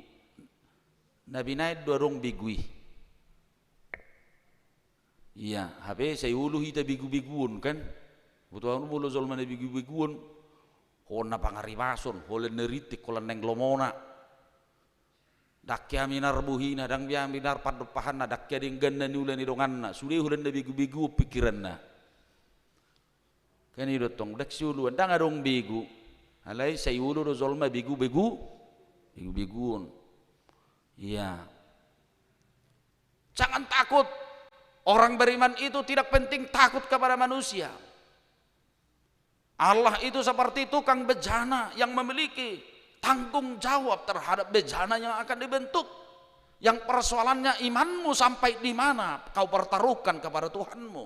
nabi naik dorong begui iya habe saya ulu hita begu-beguun kan butuh anu bulu zolma nabi begu-beguun hona pangaribason holen neritik kolan neng lomona dakya minar buhina dang biya minar padepahanna dakya dingganna ni ulan idonganna sudah hulan da bigu-bigu pikiranna kan idot tong dak siulu dang adong bigu alai sayulu do zolma bigu-biguun iya jangan takut orang beriman itu tidak penting takut kepada manusia. Allah itu seperti tukang bejana yang memiliki tanggung jawab terhadap bejana yang akan dibentuk. Yang persoalannya imanmu sampai di mana kau pertaruhkan kepada Tuhanmu.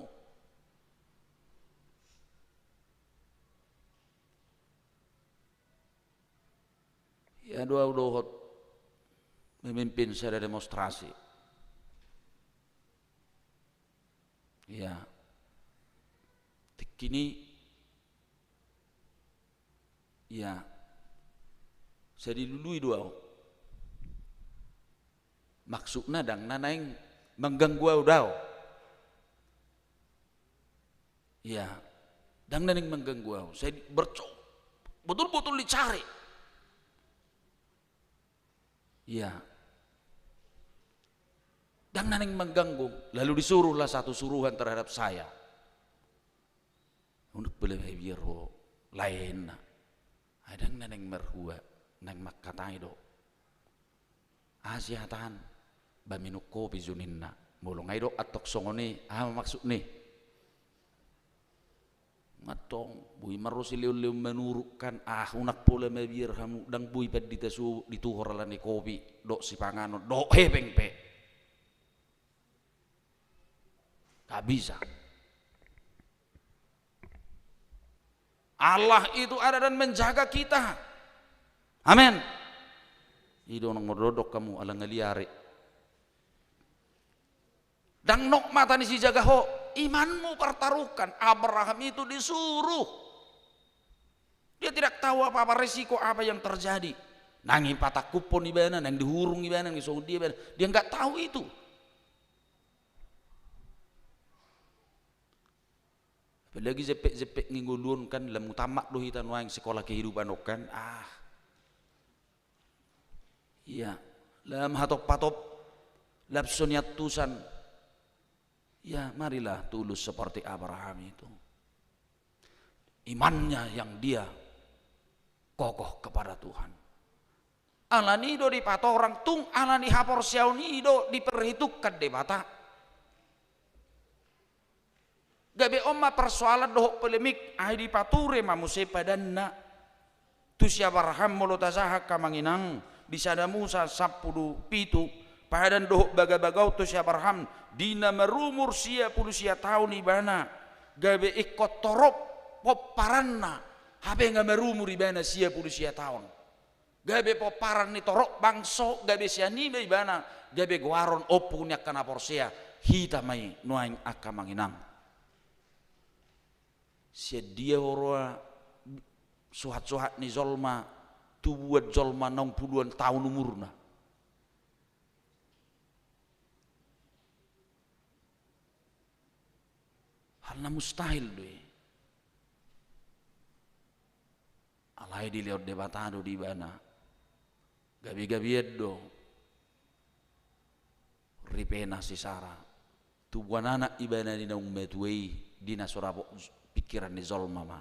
Ya dua dohot memimpin saya demonstrasi. Ya, kini ya saya dilului dua maksudnya dang nanaing mengganggu dau ya dang nanaing mengganggu saya betul-betul dicari ya dan nanaing mengganggu lalu disuruhlah satu suruhan terhadap saya untuk beli biru lain adang nanaing merhua nang makatai do asiatan baminuk kopi zuninna mulungai do atok songoni maksud nih matong bui marusi liu menurukan unak pula mebir kamu dang bui ped dituhor lani kopi do si pangano do hebeng pe gak bisa. Allah itu ada dan menjaga kita. Amin. Ido nang mododok kamu ala ngaliari. Dang nok mata ni si jaga ho, imanmu pertaruhkan. Abraham itu disuruh. Dia tidak tahu apa-apa resiko apa yang terjadi. Nangi patak kupon ibana, nang dihurung ibana, nang disong dia ibana. Dia enggak tahu itu. Apalagi zepek ngingulun kan dalam tamak doh hitan waing sekolah kehidupan kan iya dalam hatop patop lapsoniat tusan ya marilah tulus seperti Abraham itu imannya yang dia kokoh kepada Tuhan alani do dipato orang tung alani hapor siauni do diperhitungkan deh mata gabe omma persoalan dohok polemik di pature mamuse padanna tu si Abraham molotazaha kamanginang disada Musa 10 pitu padan dohok baga-bagau tu si Abraham dina merumur sia tahun ibana gabe ikot torop poparanna habe nga merumur ibana sia tahun gabe poparan ni torok bangso gabe sia ni ibana gabe guaron opunya kana porsia hita mai nuaing akamanginang sedia horwa suhat-suhat ni zolma tu buat zolma 60-an tahun umurna halna mustahil doi alai dilihat debatado di bana gabi-gabiet do ripena si Sara tu buan anak ibana di naung metuei dina sorabo pikiran di zolma ma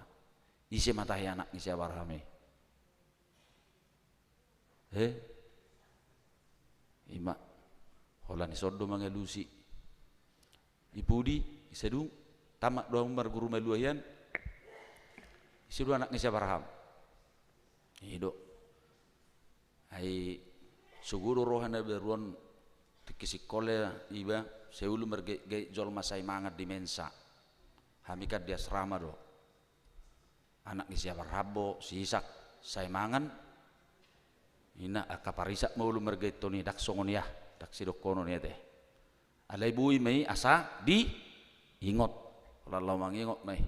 isi matahi anak ni si Abraham ima holan sodo mangelusi ipudi isedu tamak dua umar guru meluayan isedu anak ni si Abraham hidup ai suguru rohana beruan tikisi kole iba seulu merge zolma sai mangat di mensa hamikat dia serama do anak ni siapa rabo si Isak saya mangan ina akaparisak mau lu mergeto ni dak songon ya dak sidok kono ni teh alai bui mai asa di ingot kalau mangingot mai.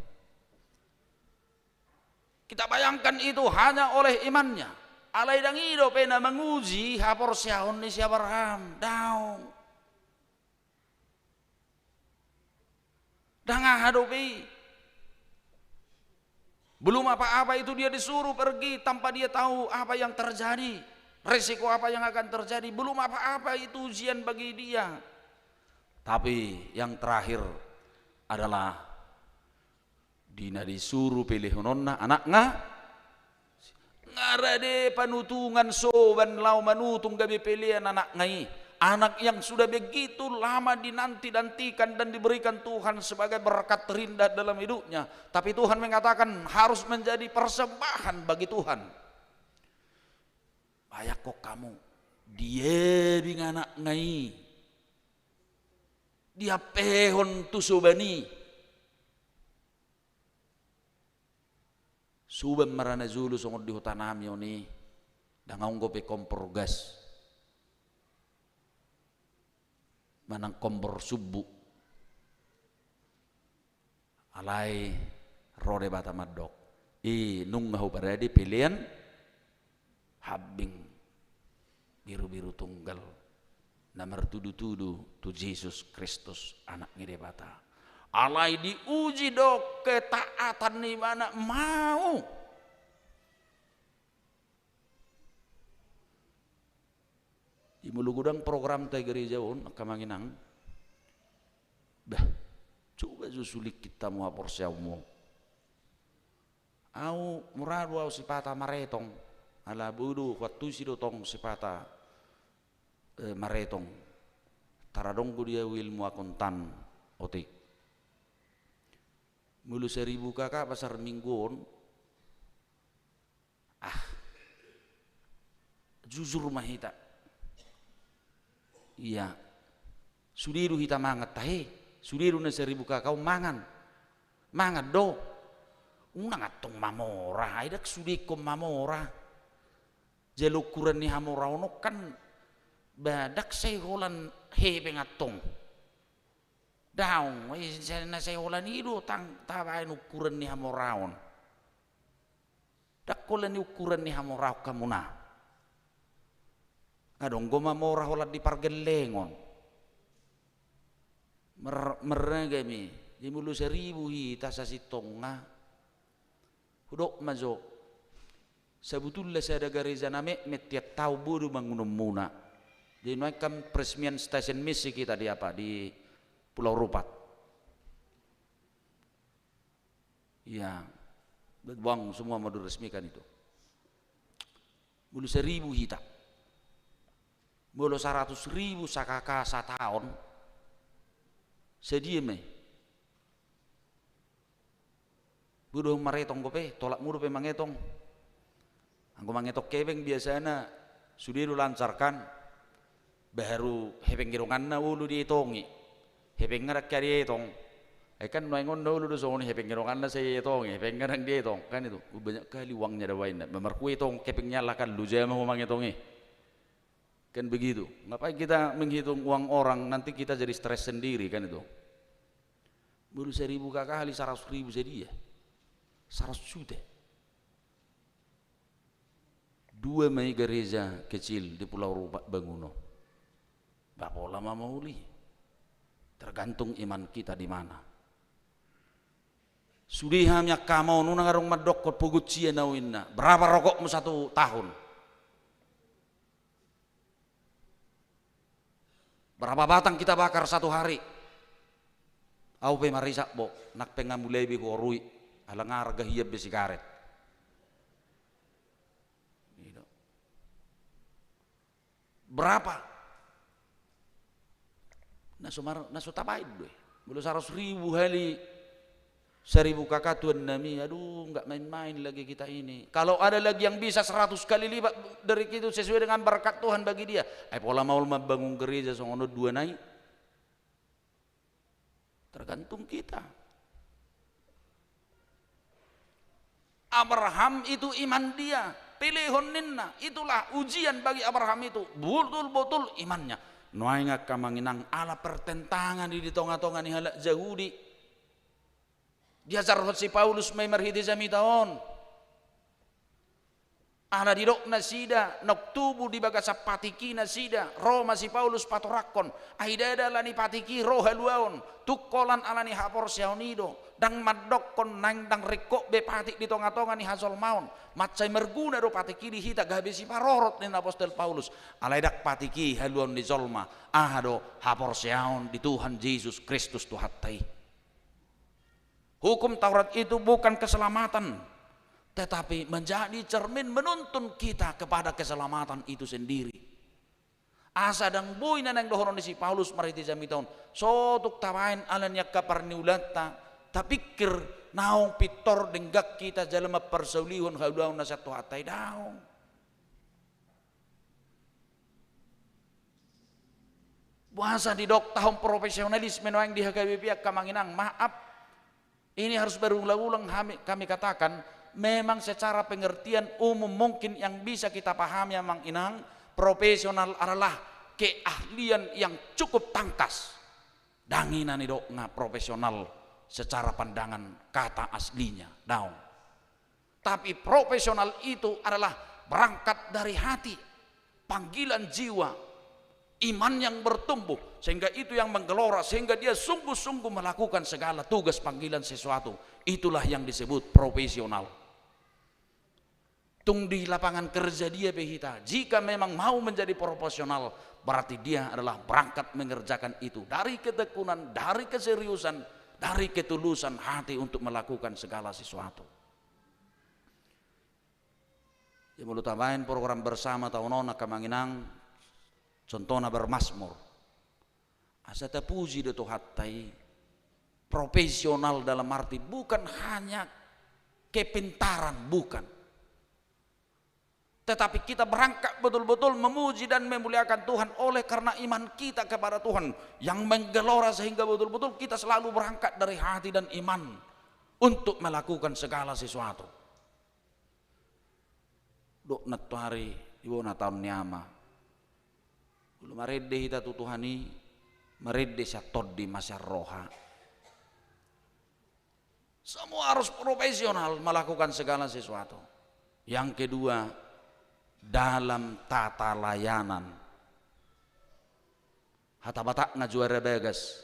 Kita bayangkan itu hanya oleh imannya. Alai dang ido pena menguji hapor siahon ni si Abraham daung. Dangah hadopi. Belum apa-apa itu dia disuruh pergi tanpa dia tahu apa yang terjadi. Resiko apa yang akan terjadi. Belum apa-apa itu ujian bagi dia. Tapi yang terakhir adalah dina disuruh pilih nonna anak ngarade panutungan soban lau manutung gabe pilihan anak ngai anak yang sudah begitu lama dinanti-nantikan dan diberikan Tuhan sebagai berkat terindah dalam hidupnya, tapi Tuhan mengatakan harus menjadi persembahan bagi Tuhan. Bayak kok kamu dia bing anak ngai dia pehon tu sobani subem marana zulu songod di hutan amyo ni dangaung go pe kompor gas manang kompor subu alai rode bata madok nung ngahu baradi pilihan habing biru-biru tunggal namar tudu-tudu tu Yesus Kristus anak ngide bata alai diuji dok ketaatan nih mana mau di mulugudang program teh gereja on kamanginang dah coba susulik kita mau apor siaumu au muradu au sipata maretong ala budu waktu sidotong sipata maretong taradong dia wilmu akuntan otik mulu 1000 kakak pasar mingguon jujur mah hita iya sudiru hita mangat tahe sudiru na 1000 kakak mangan do unang atong mamora idak sudikom mamora jalukuran ni hamora ono kan badak say holan hebe ngatong daung na say holan ido tang tabain ukuran ni hamoraon dak kolan ukuran ni hamorao kamuna adong goma mora holat di pargelengon merengami di mulu 1000 hita sa sitonga hudok mazo sebetulnya saya ada gariza name tiap tahu bodoh bangun muna di kan peresmian stasiun misi kita di apa di Pulau Rupat ya buang semua mau diresmikan itu mulu 1000 hita mulu 100.000 sakaka satahun sediem bodoh maretong kope tolak mulu pe mangetong anggo mangetok kebeng biasanya sudah lancarkan baru hepeng girongan na ulu diitongi hepeng ngarak kari etong kan noingon dulu do soni hepeng girongan na saya etong hepeng ngarang dia etong kan itu banyak kali uangnya dawain memerku etong kepeng nyalakan lu jaya mau mangetongi kan begitu ngapain kita menghitung uang orang nanti kita jadi stres sendiri kan itu baru 1000 kakak kali 100.000 jadi ya 100 juta 2 mai gereja kecil di Pulau Rupat Banguno berapa lama mauli tergantung iman kita di mana sudihamnya kamu nuna ngarung madok kot pugut cia nawinna berapa rokokmu 1 tahun berapa batang kita bakar 1 hari au pe marisak bo nak pengamulai bi korui ala ngarga hiab be sigaret berapa nasu tapain deh belum 100.000 hali 1000 kakak tuan nami aduh nggak main-main lagi kita ini kalau ada lagi yang bisa 100 kali lipat dari itu sesuai dengan berkat Tuhan bagi dia pola mau membangun gereja songono 2 naik tergantung kita Abraham itu iman dia, pilihon ninna, itulah ujian bagi Abraham itu, betul-betul imannya. Nuainga kamanginang ala pertentangan di tonga-tonga ni halak Yahudi. Dia zarhot si Paulus may marhidi zamitaon. Ala dirok na sida, noktubu di baga sa patiki na sida, Roma si Paulus patorakon, aidada lani patiki roh haluaon, tukolan ala ni hapor siaonido, dang madok kon nang dang rikok be patik di tonga-tonga ni hasol maun, matsay merguna do patiki di hita gabe si parorot ni apostol Paulus, alaidak patiki haluaon di zolma, ahado hapor siaon di Tuhan Yesus Kristus Tuhatai. Hukum Taurat itu bukan keselamatan, tetapi menjadi cermin menuntun kita kepada keselamatan itu sendiri. Asa dang boy na nang dohoron si Paulus mariti jamiton. Sotuk tawain alan yak kaparniulata, tapikir naong pitor denggak kita dalam persaulihon haluaw na sa tuhatay daong. Buasa di dok tahun profesionalisme no yang dihagawi pihak kamanginang, maaf, ini harus berulang-ulang kami katakan. Memang secara pengertian umum mungkin yang bisa kita pahami Mang Inang, profesional adalah keahlian yang cukup tangkas. Dangina nih dok nga profesional secara pandangan kata aslinya daun. Tapi profesional itu adalah berangkat dari hati, panggilan jiwa, iman yang bertumbuh, sehingga itu yang menggelora, sehingga dia sungguh-sungguh melakukan segala tugas panggilan sesuatu. Itulah yang disebut profesional. Tung di lapangan kerja dia behita, jika memang mau menjadi profesional, berarti dia adalah berangkat mengerjakan itu dari ketekunan, dari keseriusan, dari ketulusan hati untuk melakukan segala sesuatu. Ya mulut tambahin program bersama tahun kamanginang, contohnya bermasmur. Asa terpuji de Tuhatai, profesional dalam arti bukan hanya kepintaran, bukan. Tetapi kita berangkat betul-betul memuji dan memuliakan Tuhan oleh karena iman kita kepada Tuhan yang menggelora, sehingga betul-betul kita selalu berangkat dari hati dan iman untuk melakukan segala sesuatu. Dok natuari ibu na tahun nyama, belum marede hita tutuhani, marede sa toddi masar roha. Semua harus profesional melakukan segala sesuatu. Yang kedua, dalam tata layanan. Hata batak nga juara bagas,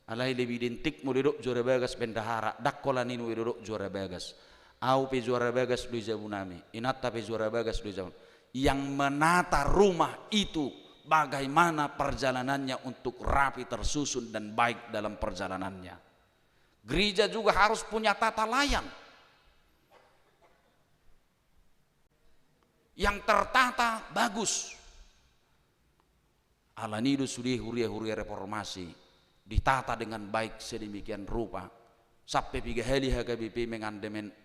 alay lebih identik mo duduk juara bagas bendahara, dakkola ninu duduk juara bagas. Au pe juara bagas dui jabunami, inata pe juara bagas dui jabun. Yang menata rumah itu bagaimana perjalanannya untuk rapi, tersusun dan baik dalam perjalanannya. Gereja juga harus punya tata layan yang tertata bagus. Alanidu sudi huria-huria reformasi ditata dengan baik sedemikian rupa sampai piga heli HKBP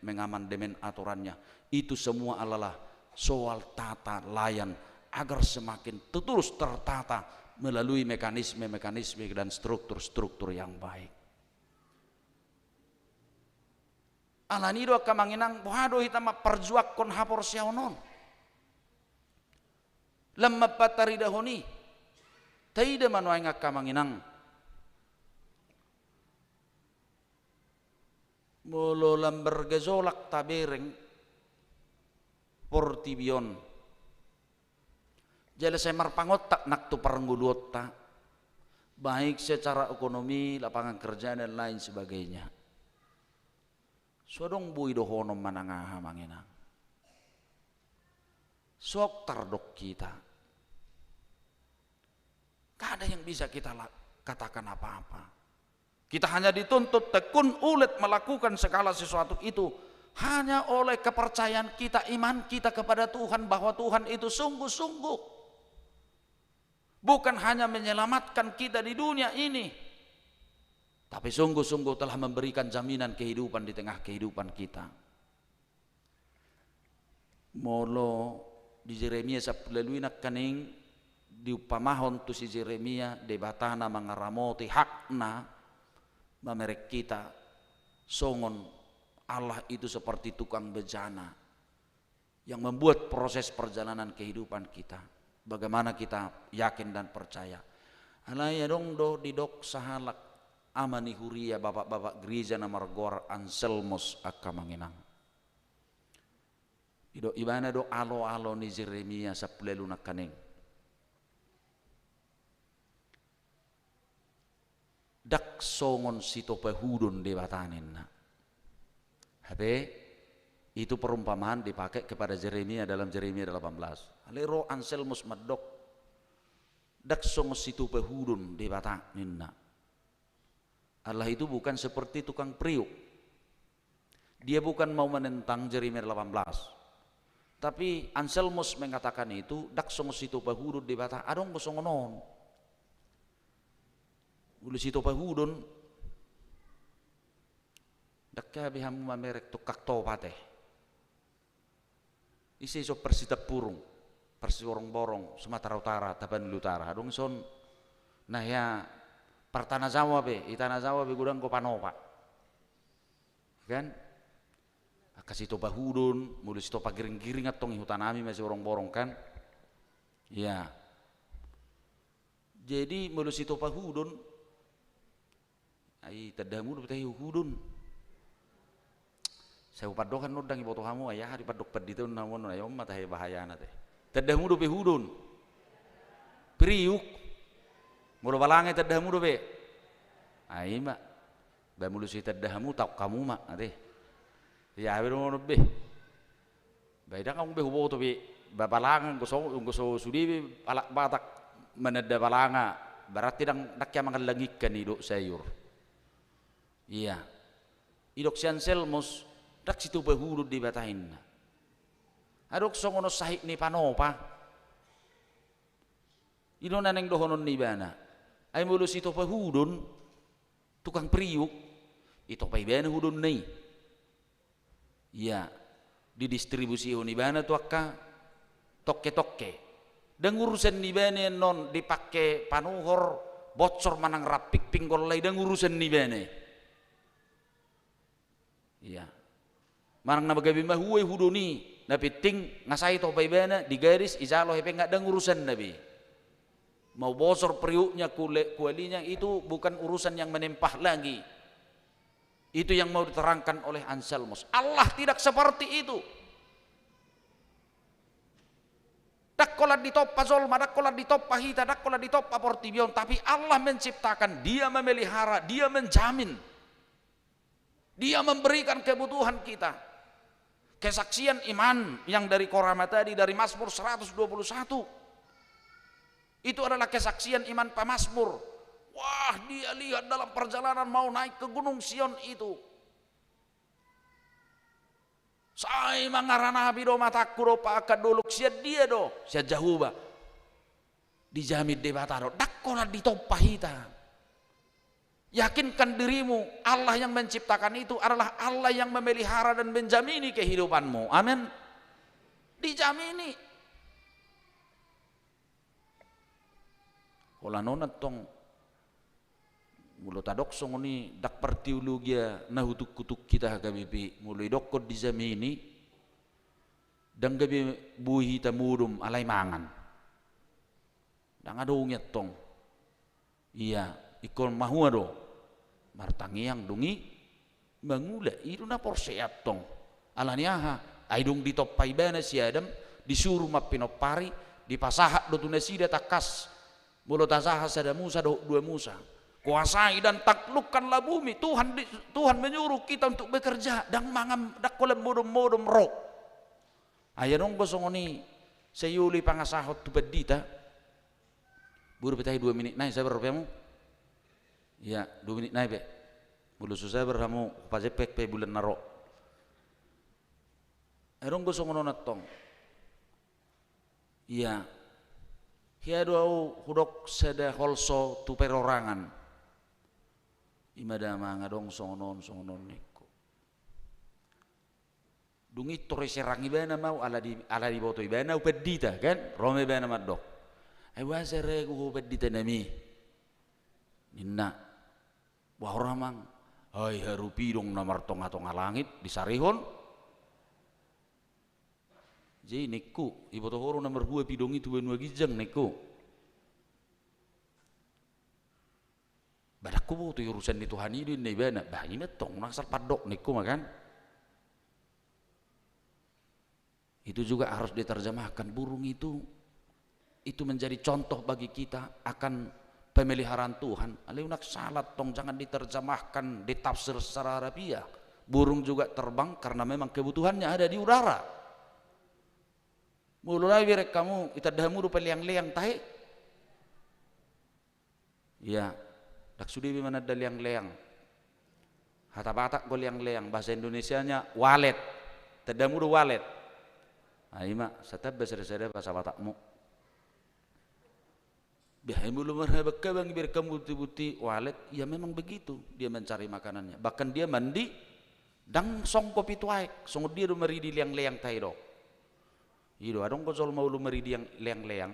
mengamandemen aturannya. Itu semua adalah soal tata layan agar semakin terus tertata melalui mekanisme-mekanisme dan struktur-struktur yang baik. Alanidu kamanginang bohado hitama perjuak kon hapor siaonon. Lemma patari dahoni, taida manuai ngaka manginang. Molo lamber gazolak tabereng, portibion. Jala saya marpangotak nak tu parangguluota, baik secara ekonomi, lapangan kerja dan lain sebagainya. Sodong bui dohonom manangaha manginang. Sok tardok kita. Gak ada yang bisa kita katakan apa-apa. Kita hanya dituntut tekun ulet melakukan segala sesuatu itu hanya oleh kepercayaan kita, iman kita kepada Tuhan, bahwa Tuhan itu sungguh-sungguh bukan hanya menyelamatkan kita di dunia ini, tapi sungguh-sungguh telah memberikan jaminan kehidupan di tengah kehidupan kita. Molo di Yeremia sapulaluin nak kaning diupamahon tu si Yeremia debatana mangaramoti hakna mamerek kita songon Allah itu seperti tukang bejana yang membuat proses perjalanan kehidupan kita. Bagaimana kita yakin dan percaya. Alaya dong do didok sahalak amani huria bapak-bapak gereja na Margor Anselmus akamanginang. Ido ibana do alo-alo ni Jeremia sa plelu na kaneng. Dak songon sito pahudon debatanin na. Habe itu perumpamaan dipakai kepada Jeremia dalam Jeremia 18. Alero Anselmus madok dak songon sito pahudon debatanin na. Allah itu bukan seperti tukang priuk. Dia bukan mau menentang Jeremia 18. Tapi Anselmus mengatakan itu dak songon sito pahudon debata adong kosongonon. Ulu sito pahudon dakka bihamu mamerek tukak topate. Isi so persita purung, borong Sumatera Utara, Tapanuli Utara. Dong son nah ya partana Jawa be, itana Jawa be gudang ko panopa. Kan? Akasito pahudon, mulu sito pagiring-giring atong hutanami masih borong kan? Ya. Jadi mulu sito pahudon ai tadamu do tahi hudun. Saya upadokan no dang iboto hamu ayah di padok pedito namon ayo mata he bahayana teh. Tadamu do be hudun. Priuk. Mulu balange tadamu do be. Ai mak. Ba mulu si tadamu tak kamu mak ade. Ya be no be. Baida kamu be hubo to be babalangan go so sudi alak batak meneda balanga. Berarti dang dakya mangalangikkan idok sayur. Iya, idok si Anselmus dak situ pahudon di batahin. Adok songono sahik ni panopa. Ino naneng dohonon ni bana. Ay mulu situ pahudon tukang priuk ito pa ibana hudon ni. Iya, didistribusi ni bana tu akka tokke. Dan urusan ni bana non dipakai panuhor bocor manang rapik pinggol lay dan urusan ni bana. Iya. Marang nabagabi mahuwe hudoni nabi ting ngasai to baibana di garis izalo hepe enggak ada urusan nabi. Mau bosor periuknya kualinya itu bukan urusan yang menempah lagi. Itu yang mau diterangkan oleh Anselmus. Allah tidak seperti itu. Dakkola ditoppa zolma, dakkola ditoppa hita, dakkola ditoppa portibion. Tapi Allah menciptakan, dia memelihara, dia menjamin. Dia memberikan kebutuhan kita. Kesaksian iman yang dari Korama tadi, dari Mazmur 121. Itu adalah kesaksian iman pemazmur. Wah, dia lihat dalam perjalanan mau naik ke Gunung Sion itu. Saya mangarana bido mataku do pakaduluk sia dia do, sia jahuba. Dijamid debataro, dakkola ditopahita. Yakinkan dirimu Allah yang menciptakan itu adalah Allah yang memelihara dan menjamini kehidupanmu. Amin. Dijamini. Ola nonat tong mulut adok songoni dak pertiulugia nahutuk kutuk kita gabipi mulai dokot dijamini dan gabi buhi tamudum alai mangan. Dang adongnya tong. Iya, ikon mahuado. Martangiang dungi mangula itu na porseat tong alaniaha aidung ditoppai bana si Adam disuruh mapinopari dipasahak do tunasida takas mulut asaha sada Musa do dua Musa kuasai dan taklukkanlah bumi. Tuhan menyuruh kita untuk bekerja dan mangam dakkolam bodom roh ayanong gosongoni sayuli pangasahot tu bedita buru betai 2 menit naik saya berapa ya 2 menit naik be bulu susah berhamu pajepek pe bulan naro erong gosong nonat tong iya hia doau hudok seda holso tu perorangan imada mangadong songonon neko dungi tore serang ibana mau ala di boto ibana upedita kan rome ibana madok ai wasere ku upedita nami ninna wah ramang hai harupidong namar tonga-tonga langit di sarihon jadi niku ibu tohoro nomor 2 pidong itu benua gijang niku badakku butuh urusan di Tuhan ini nih bana bah ini tong nasar padok niku makan itu juga harus diterjemahkan burung itu menjadi contoh bagi kita akan pemeliharaan Tuhan. Aleunak salat tong jangan diterjemahkan ditafsir secara Arabiah. Burung juga terbang karena memang kebutuhannya ada di udara. Mulai birek kamu kita dahulu peliang-liang tahe. Ya, dak sudi mana ada liang-liang. Hata-batak go liang-liang bahasa Indonesianya walet. Tadamuru walet. Aima satab besar-besar bahasa Batakmu. Biar mulu merhabak bang biar kamu buti-buti walet, ya memang begitu dia mencari makanannya. Bahkan dia mandi dang song kopi tuaik, song dia do meri di liang-liang tairo. Ido adong ko sol mau lu meri di liang-liang.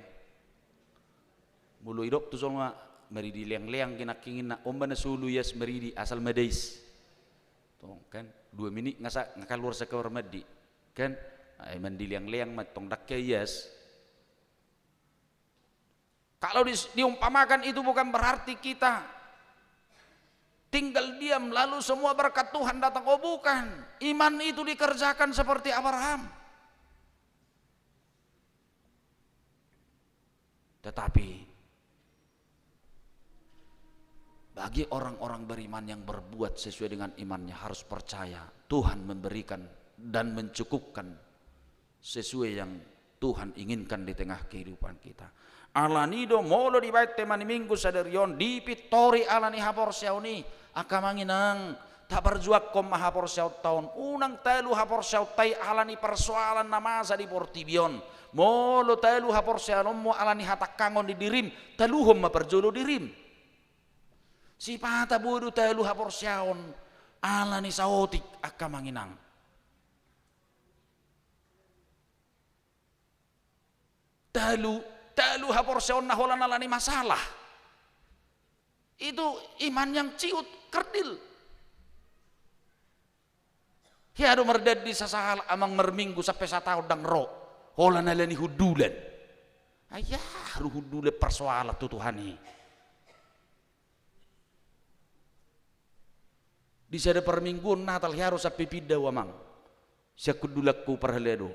Mulu idok tu sol ma meri di liang-liang kena kingin na omba na sulu yes meri di asal medais. Tong kan 2 menit ngasa ngakalur sa kamar mandi. Kan ay mandi liang-liang matong dakke yes. Kalau diumpamakan itu bukan berarti kita tinggal diam lalu semua berkat Tuhan datang. Oh bukan, iman itu dikerjakan seperti Abraham. Tetapi bagi orang-orang beriman yang berbuat sesuai dengan imannya harus percaya Tuhan memberikan dan mencukupkan sesuai yang Tuhan inginkan di tengah kehidupan kita. Alanido molo di bait temani minggu sadarion di pitori alani hapor siauni akamanginang tak berjuak kom hapor siaut tahun unang telu hapor siaut tai alani persoalan namaza di portibion molo telu hapor sianom mo alani hatak kangon di dirim teluhom ma perjolo dirim si pata bodu telu hapor siaon alani saotik akamanginang telu hapor seon naholan alani masalah itu iman yang ciut kerdil hiadu merdad di sasahal amang merminggu sampai satau dang ro holan alani hudulan ayah hudule persoalan tu Tuhani di sada permingguan natal harus sampai pida wamang siakudulakku perhaledo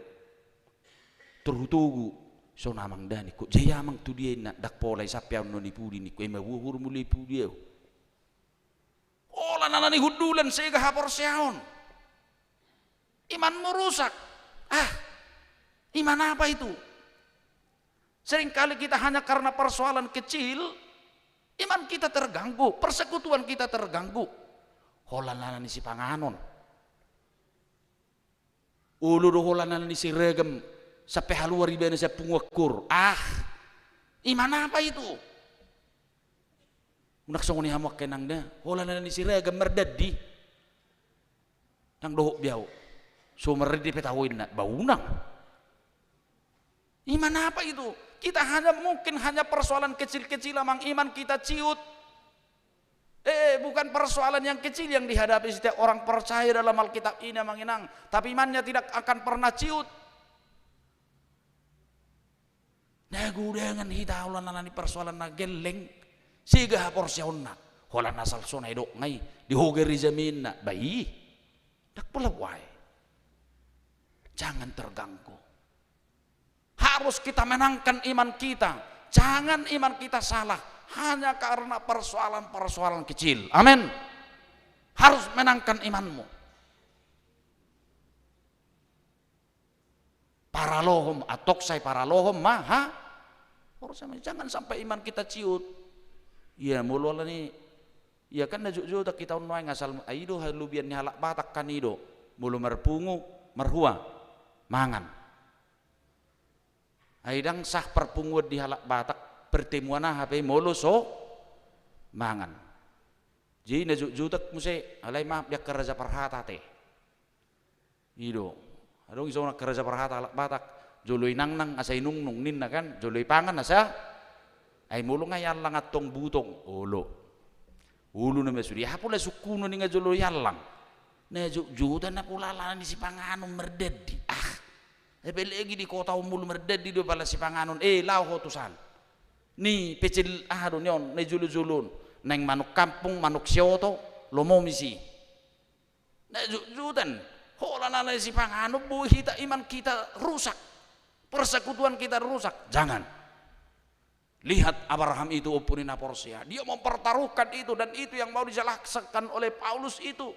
terhutugu so namang dani ko jaya mang tu dia nak dak polai sapiaw no ni pudi ni ko ema wuhur muli pudi yo ola nana ni hudulan sega hapor siaon iman merusak iman apa itu seringkali kita hanya karena persoalan kecil iman kita terganggu persekutuan kita terganggu hola nana ni si panganon ulu do hola nana ni si regem sampai haluar ibana sa pungakur iman apa itu unak song ni hamak kenang na hola na ni sirega merdadi nang dohok biao so merdi petawin na baunang iman apa itu kita mungkin hanya persoalan kecil-kecil amang iman kita ciut bukan persoalan yang kecil yang dihadapi setiap orang percaya dalam Alkitab ini amang inang tapi imannya tidak akan pernah ciut nagudangan hita ulan nalani persoalan na geleng siga hapor siaonna hola nasal sonai dok ngai di hogeri zamin na bayi dak pula wai jangan terganggu harus kita menangkan iman kita jangan iman kita salah hanya karena persoalan-persoalan kecil amin harus menangkan imanmu paralohom atok saya paralohom maha jangan sampai iman kita ciut ya mulu ni ya kan najuk tak kita unwai ngasal aido halubian ni halak batak kan ido mulu merpungu merhua mangan aidang sah perpungut di halak batak pertemuan HP mulu so mangan jadi najuk tak muse alai maaf dia kerja perhata teh ido adong iso nak kerja perhata alak batak joloi nang asai nung ninna kan joloi pangan asa ay mulung ay lang atong butong olo ulu na mesuri hapula sukuno ni ngajolo yalang na juta na pulala ni si panganon merdedi lagi di kota umul merdedi do pala si panganon lao hotusan ni pecil ahadon yon na julun neng manuk kampung manuk sioto lomomisi na jutan hola na si panganon bu kita iman kita rusak, persekutuan kita rusak. Jangan. Lihat Abraham itu opurina Porsia, dia mempertaruhkan itu, dan itu yang mau dijelaskan oleh Paulus itu.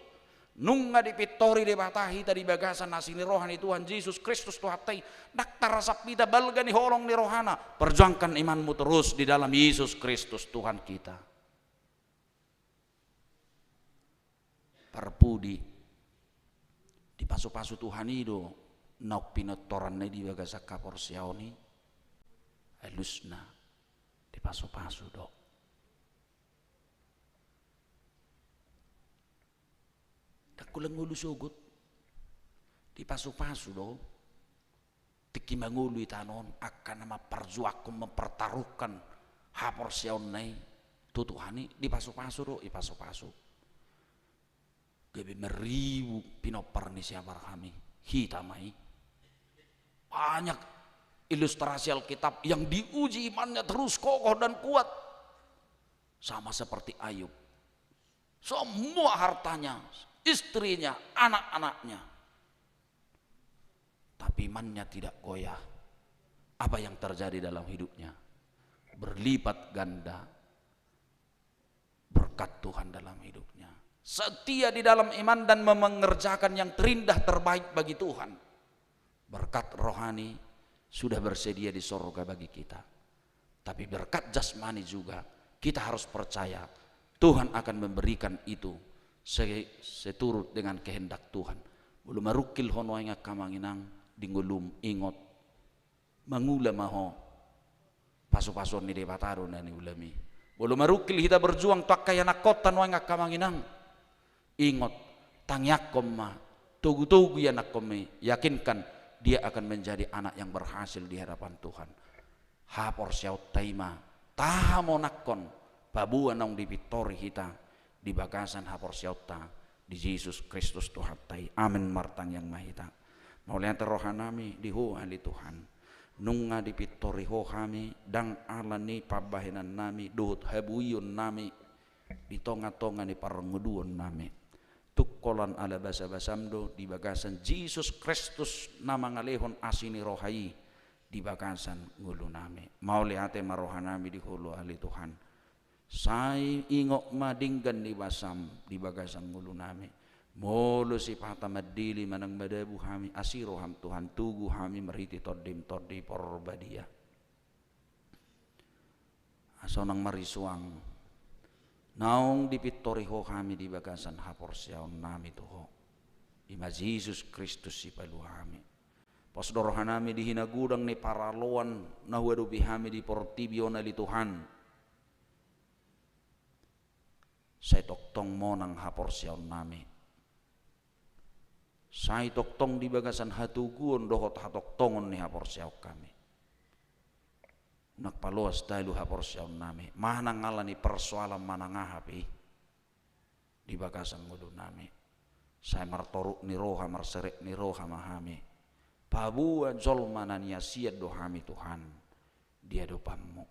Nunga di pitori de batahi tadi bagasan nasini rohani Tuhan Yesus Kristus Tuhatai daktar sapita balgani holong ni rohana. Perjuangkan imanmu terus di dalam Yesus Kristus Tuhan kita. Perpudi di pasu-pasu Tuhan itu nak pinotoran di bagasa kaporsiaoni halusna di pasu-pasu dok. Kulang ngulu sugut di pasu-pasu do tiki mangulu itanon akan nama perjuakum mempertaruhkan hapor siaun nai tutuhani di pasu-pasu do di pasu-pasu gebe meribu pinopar ni siapa kami hitamai banyak ilustrasi Alkitab yang diuji imannya terus kokoh dan kuat sama seperti Ayub, semua hartanya, istrinya, anak-anaknya, tapi imannya tidak goyah. Apa yang terjadi dalam hidupnya? Berlipat ganda berkat Tuhan dalam hidupnya. Setia di dalam iman dan mengerjakan yang terindah terbaik bagi Tuhan. Berkat rohani sudah bersedia di surga bagi kita. Tapi berkat jasmani juga kita harus percaya Tuhan akan memberikan itu seturut dengan kehendak Tuhan. Belum marukil hono nga kamanginang dingulum ingot mangula maho paso-paso ni debataro na ni ulami. Belum marukil kita berjuang tak kaya nakotan nga kamanginang ingot tangyakom ma tugu-tugu ya nakomi, yakinkan dia akan menjadi anak yang berhasil di hadapan Tuhan. Hapor siaut taima tahamo nakon babuan nang di pitori kita di bagasan hapor siauta di Yesus Kristus Tuhan tai. Amin martang yang mahita. Maulian rohanami di ali Tuhan. Nunga di pitori ho kami dang alani pabahinan nami duhut habuyun nami di tonga-tonga ni parenguduon nami. Tukkolan ala basa-basamdo di bagasan Yesus Kristus nama ngalehon asini rohai di bagasan ngulu nami. Mauliate marohanami di hulu ali Tuhan. Sai ingok madinggan di basam di bagasan ngulu nami. Molo si pata madili manang madabu kami asiro ham Tuhan tugu kami meriti todim todi porbadia. Asonang marisuang naong dipitori ho kami di bagasan hapor siaon nami tuho. Ima Yesus Kristus si palu kami. Posdorohan nami di hinagudang ni paraloan na huwadubi kami di portibio na li Tuhan. Say toktong mo ng hapor siyaon nami. Say toktong di bagasan hatuguon dohot hatoktongon ni hapor siyaw kami. Nagpaluas dahil hapor siyaon nami. Mahanang ngala ni persoalan manangahapi di bagasan ngulo nami. Say martoruk ni roha marserek ni roha mahami. Pabuan zolmanan niya siya dohami Tuhan. Dia dopamu.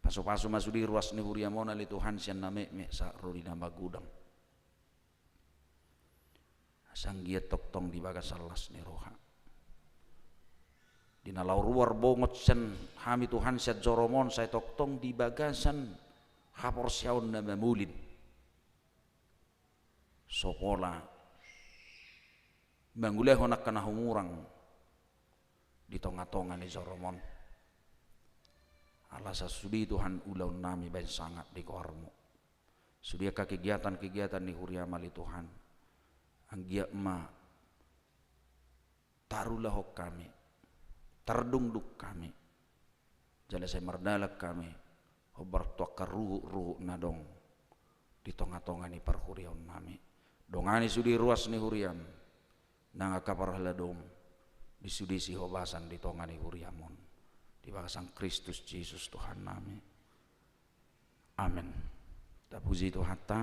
Paso-paso masudi ruas ni huriamona li Tuhan siyan name sa ruri na magudang. Asang giat toktong di bagasalas ni roha. Dinalaw ruar bongot siyan hami Tuhan siya joromon say toktong di bagasan hapor siyaon na mamulin. Sopola manguleho nak kanahumurang di tonga-tonga ni joromon. Alasa sudi Tuhan ulau nami baik sangat di koarmu. Sudia ka kegiatan-kegiatan di huriamali Tuhan. Anggia ma tarulah hok kami. Terdungduk kami. Jala saya merdalak kami. Hobar tuakar ruhu nadong. Di tonga-tonga ni parhuriam nami. Dongani sudi ruas ni huriam. Nangakaparhala dom. Di sudi si hobasan di tonga ni huriamon. Di bagasan Kristus Yesus Tuhan nami. Amin. Ta puji tu hatta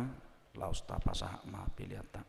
laos ta pasah ma piliata.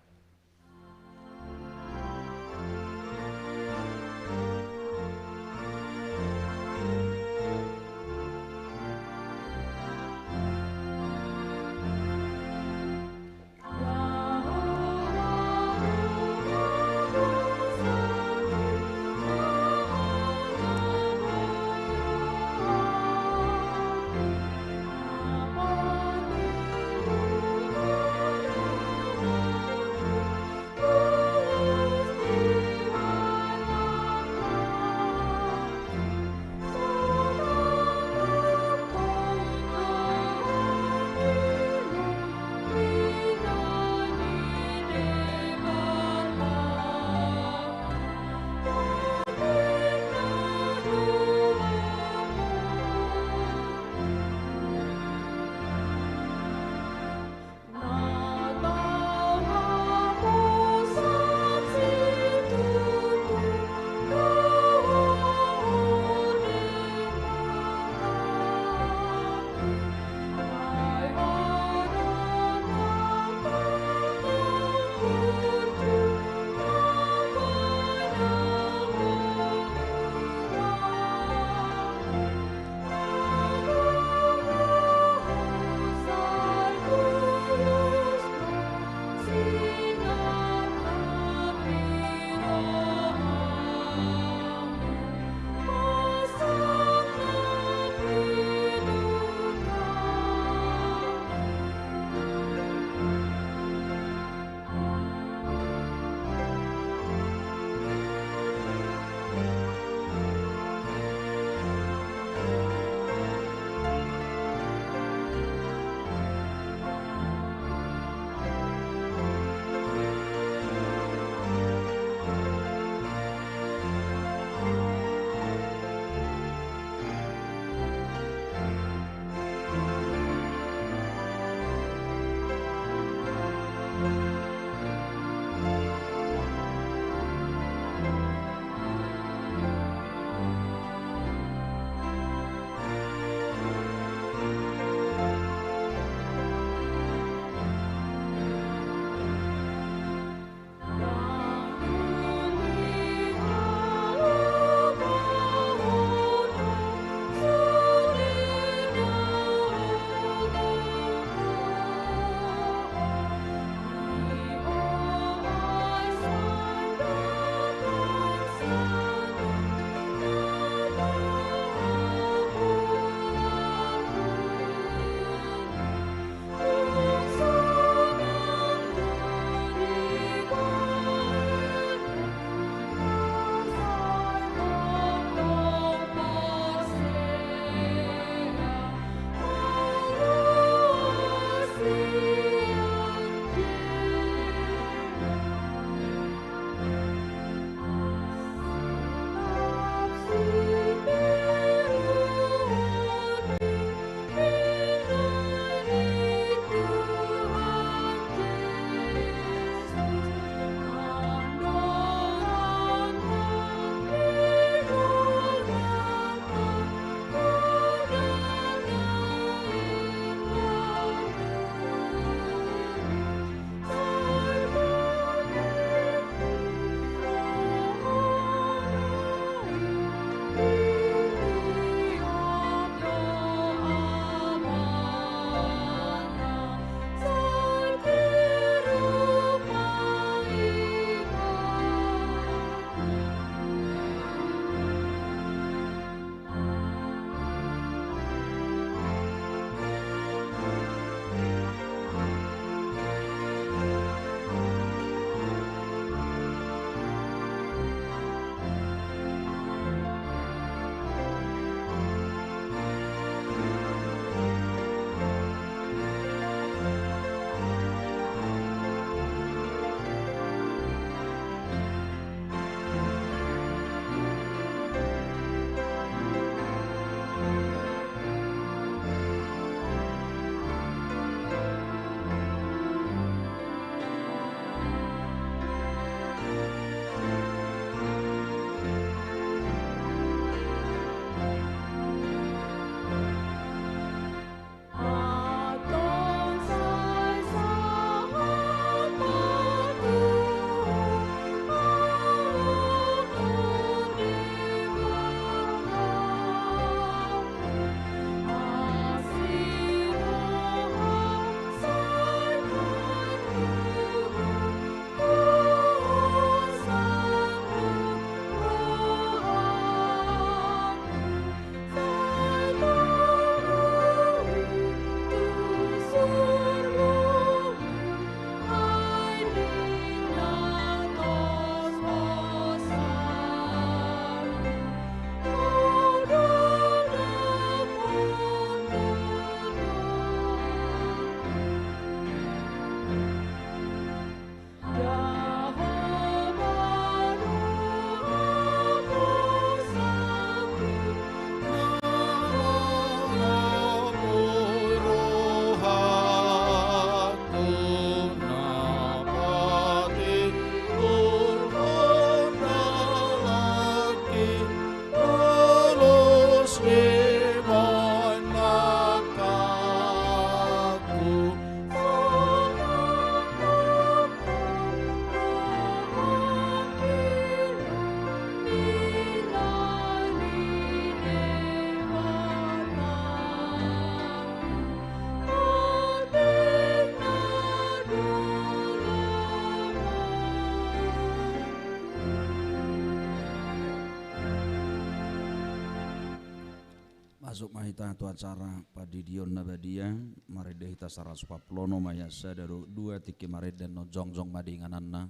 Masuk mahita tu acara padidion nabadia marida hita sarasupa plono mayasa daru dua tiki marid dan no jongjong madingananna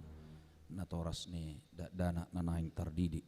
natoras ni dana nanaing tardidi.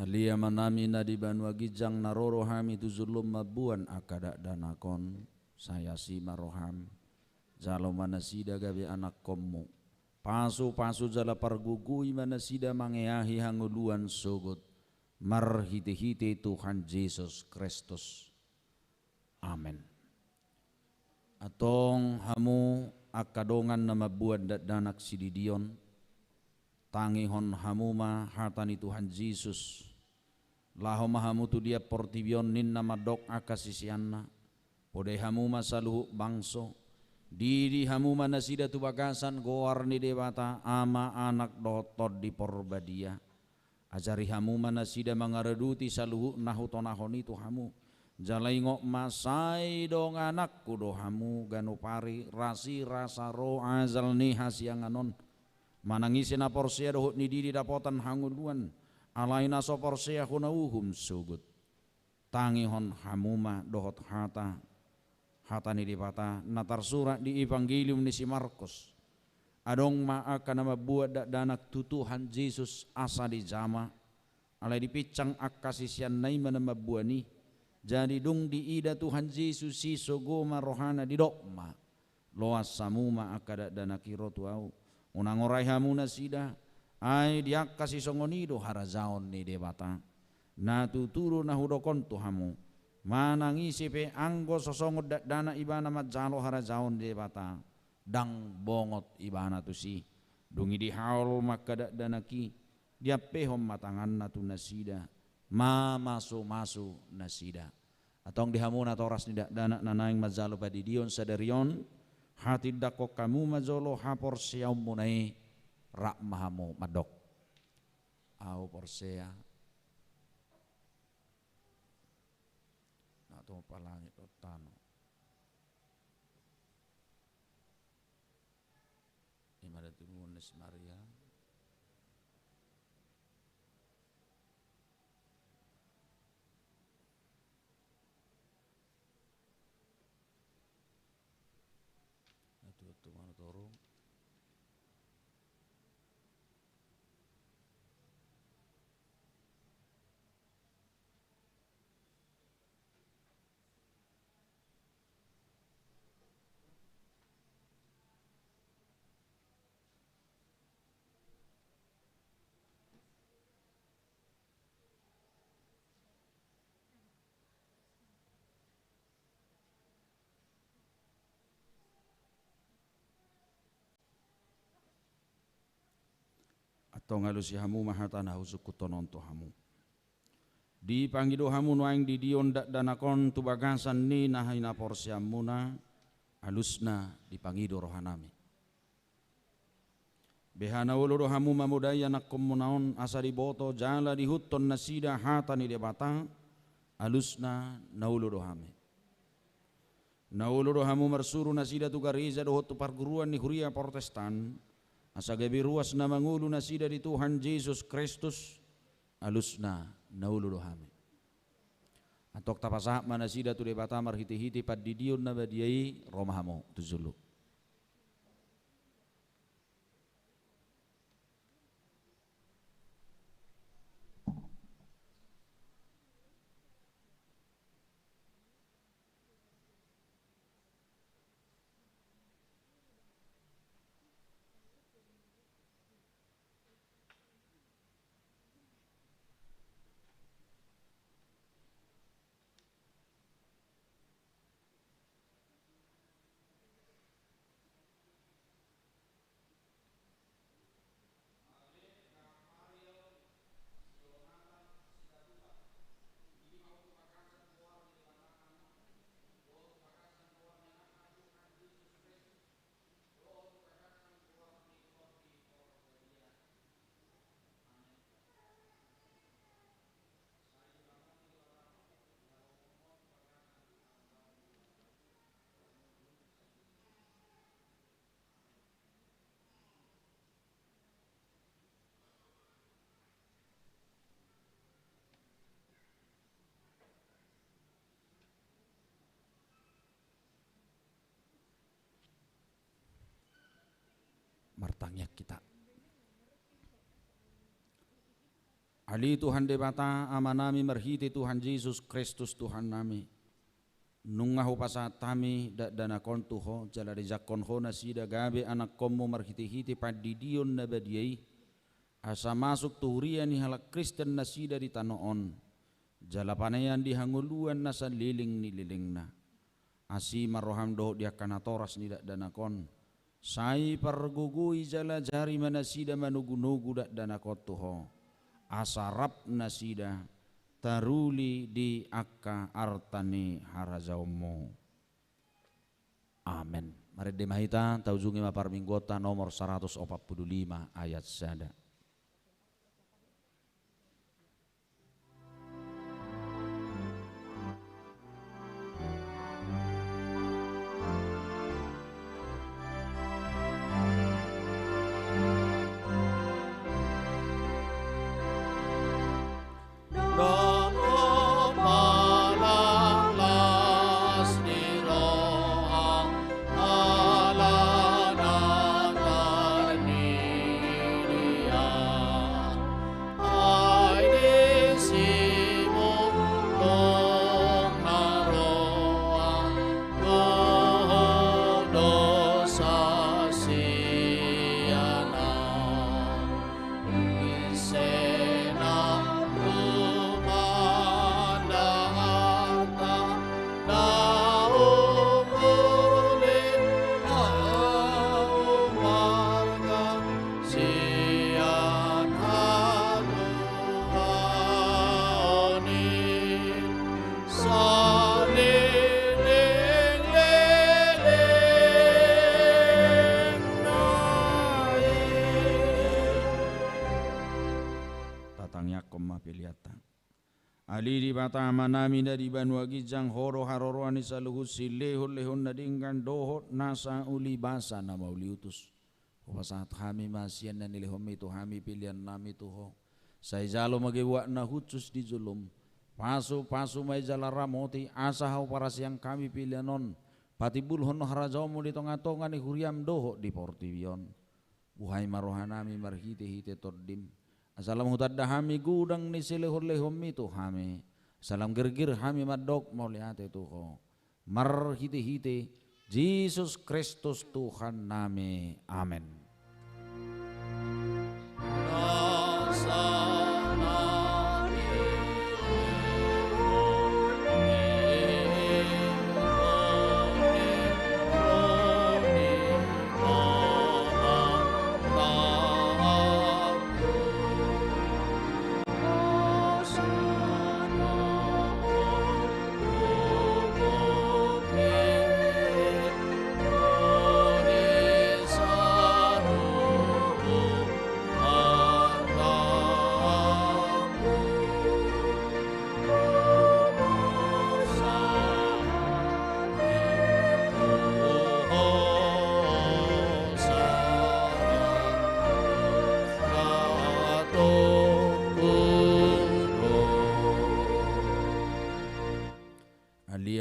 Alia manami na di Banua Gijang naroro hami tu zulum mabuan akada danakon saya si maroham jalo manasida gabe anak komu pasu jala pargugui manasida mangeahi hanguluan sogot marhite-hite Tuhan Yesus Kristus. Amin. Atong hamu akadongan na mabuan danak sididion tangihon hamuma hatani Tuhan Yesus laho mahamu tu dia portibion ninna madok akasisianna pode hamuma saluhu bangso diri hamuma nasida tu bagasan goar ni dewata ama anak dotod di porbadia ajari hamuma nasida mangareduti saluhu nahu tonahoni tu hamu jalai ngok masai dong anakku do hamu ganupari rasi rasa ro azal ni hasianganon manangisi na porsia dohut ni diri dapotan hanguluan alaina so porsia hunauhum sugut tangihon hamuma dohot hata ni dipata natar surat di evangelium ni si Markus adong akan nama buat danak tutuhan Yesus asa di jama alai dipicang akasisian nai nama buani jadi dong di ida Tuhan Yesus si sogoma rohana di dokma loas samuma akada danakiro tuau unangorai hamuna sida ai dia kasih songonido harazaon ni debata na tuturu na hudokon tu hamu manangisi pe anggo sosongot dana ibana majalo harazaon debata dang bongot ibana tu si dungi di haul maka danaki dia pehom matangan na tu nasida masu nasida atong di hamuna toras ni dana nanaing majalo padidion sadarion hati dako kamu majolo hapor siaw munai rak mahamu madok au porsea na to palangit otano imada tumunes Maria tu mana toro atau ngalusi hamu mahatana husuk kutonon to hamu di panggido hamu nuaing di dion danakon tu bagasan ni nahina porsiamuna alusna di pangido rohanami behana ulo hamu mamudaya nakom munaon asari boto jala di huton nasida hatani debata alusna naulo rohame naulo rohamu marsuru nasida tu gariza dohot tu parguruan ni huria Protestan asa gabi ruas na mangulu na sida di Tuhan Yesus Kristus alusna naulu dohame atok tapasa mana sida tu debata marhiti-hiti pad didion na badiai romahamo tu zuluk tatangnya kita. Ali Tuhan debata amanami merhiti Tuhan Yesus Kristus Tuhan nami. Nungahu pasat tami dana kontuho jala rejakon ho nasida gabe anak komu marhiti-hiti padidion na badiai asa masuk tuhurian ni halak Kristen nasida di tanoon jala panayan di hanguluan nasa liling ni liling na asi maroham doh dia kanatoras ni dana kon sai pargugui jala jari manasida manugu-nugu dana kontuho asarap nasida taruli di akka artani harazaumu. Amin. Mari demahita taujungi maparminggota nomor 145 ayat sada. Ali di bata manami dari Banua Gijang horo haroro anisa luhut silehun lehun nadingkan dohot nasa uli basa nama uli utus. Saat kami masian dan nilehom itu kami pilihan nami tuho. Saya jalo magiwa na hutus di julum. Pasu may jala ramoti asa hau para siang kami pilihan non. Patibul hono harajamu di tonga-tonga ni huriam dohot di portivion. Buhay marohanami marhite-hite tordim. Asalam hutad dahami gudang ni silehor-lehom itu hami. Salam gergir hami madok mauliate tuho. Mar hite-hite Yesus Kristus Tuhan nami. Amin.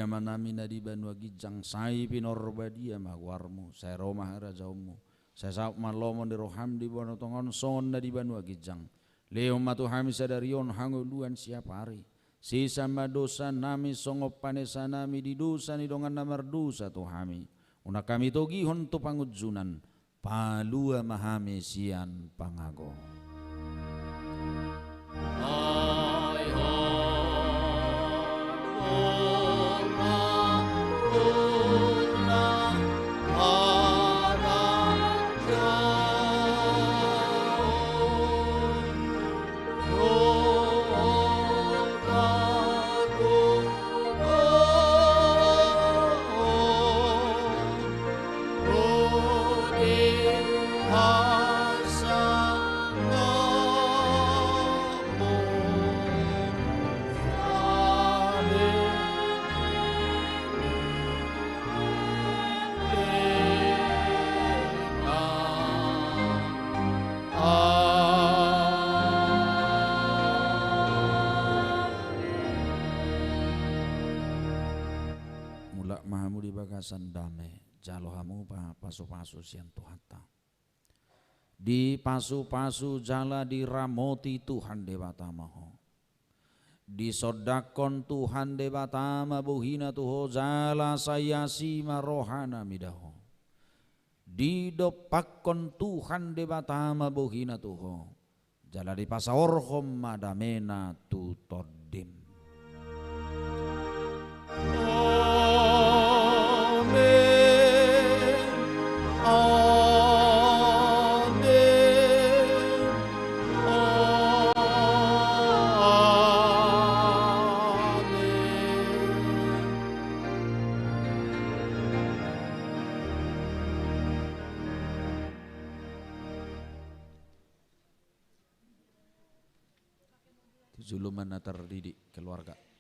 Manami nadi Banua Gijang sai pinorbadia magwarmu saya romah rajaumu saya saup malomon di roham di Bono Tongon son nadi Banua Gijang leo matu hami sadarion hanguluan siap hari sisa madosa nami songop panesa nami di dosa ni dongan namar dosa tu hami una kami togi hon tu pangudzunan palua mahami sian pangago. Mahamu di bagasan dame jalo hamu pa paso-paso sian tuhata di pasu-pasu jala diramoti Tuhan Dewata Maha. Di sodakon Tuhan Dewata Mabuhina Tuho jala sayasi marohana midaho. Di dopakon Tuhan Dewata Mabuhina Tuho jala di pasaorhom madamena tutodim. Zuluman terdidik keluarga.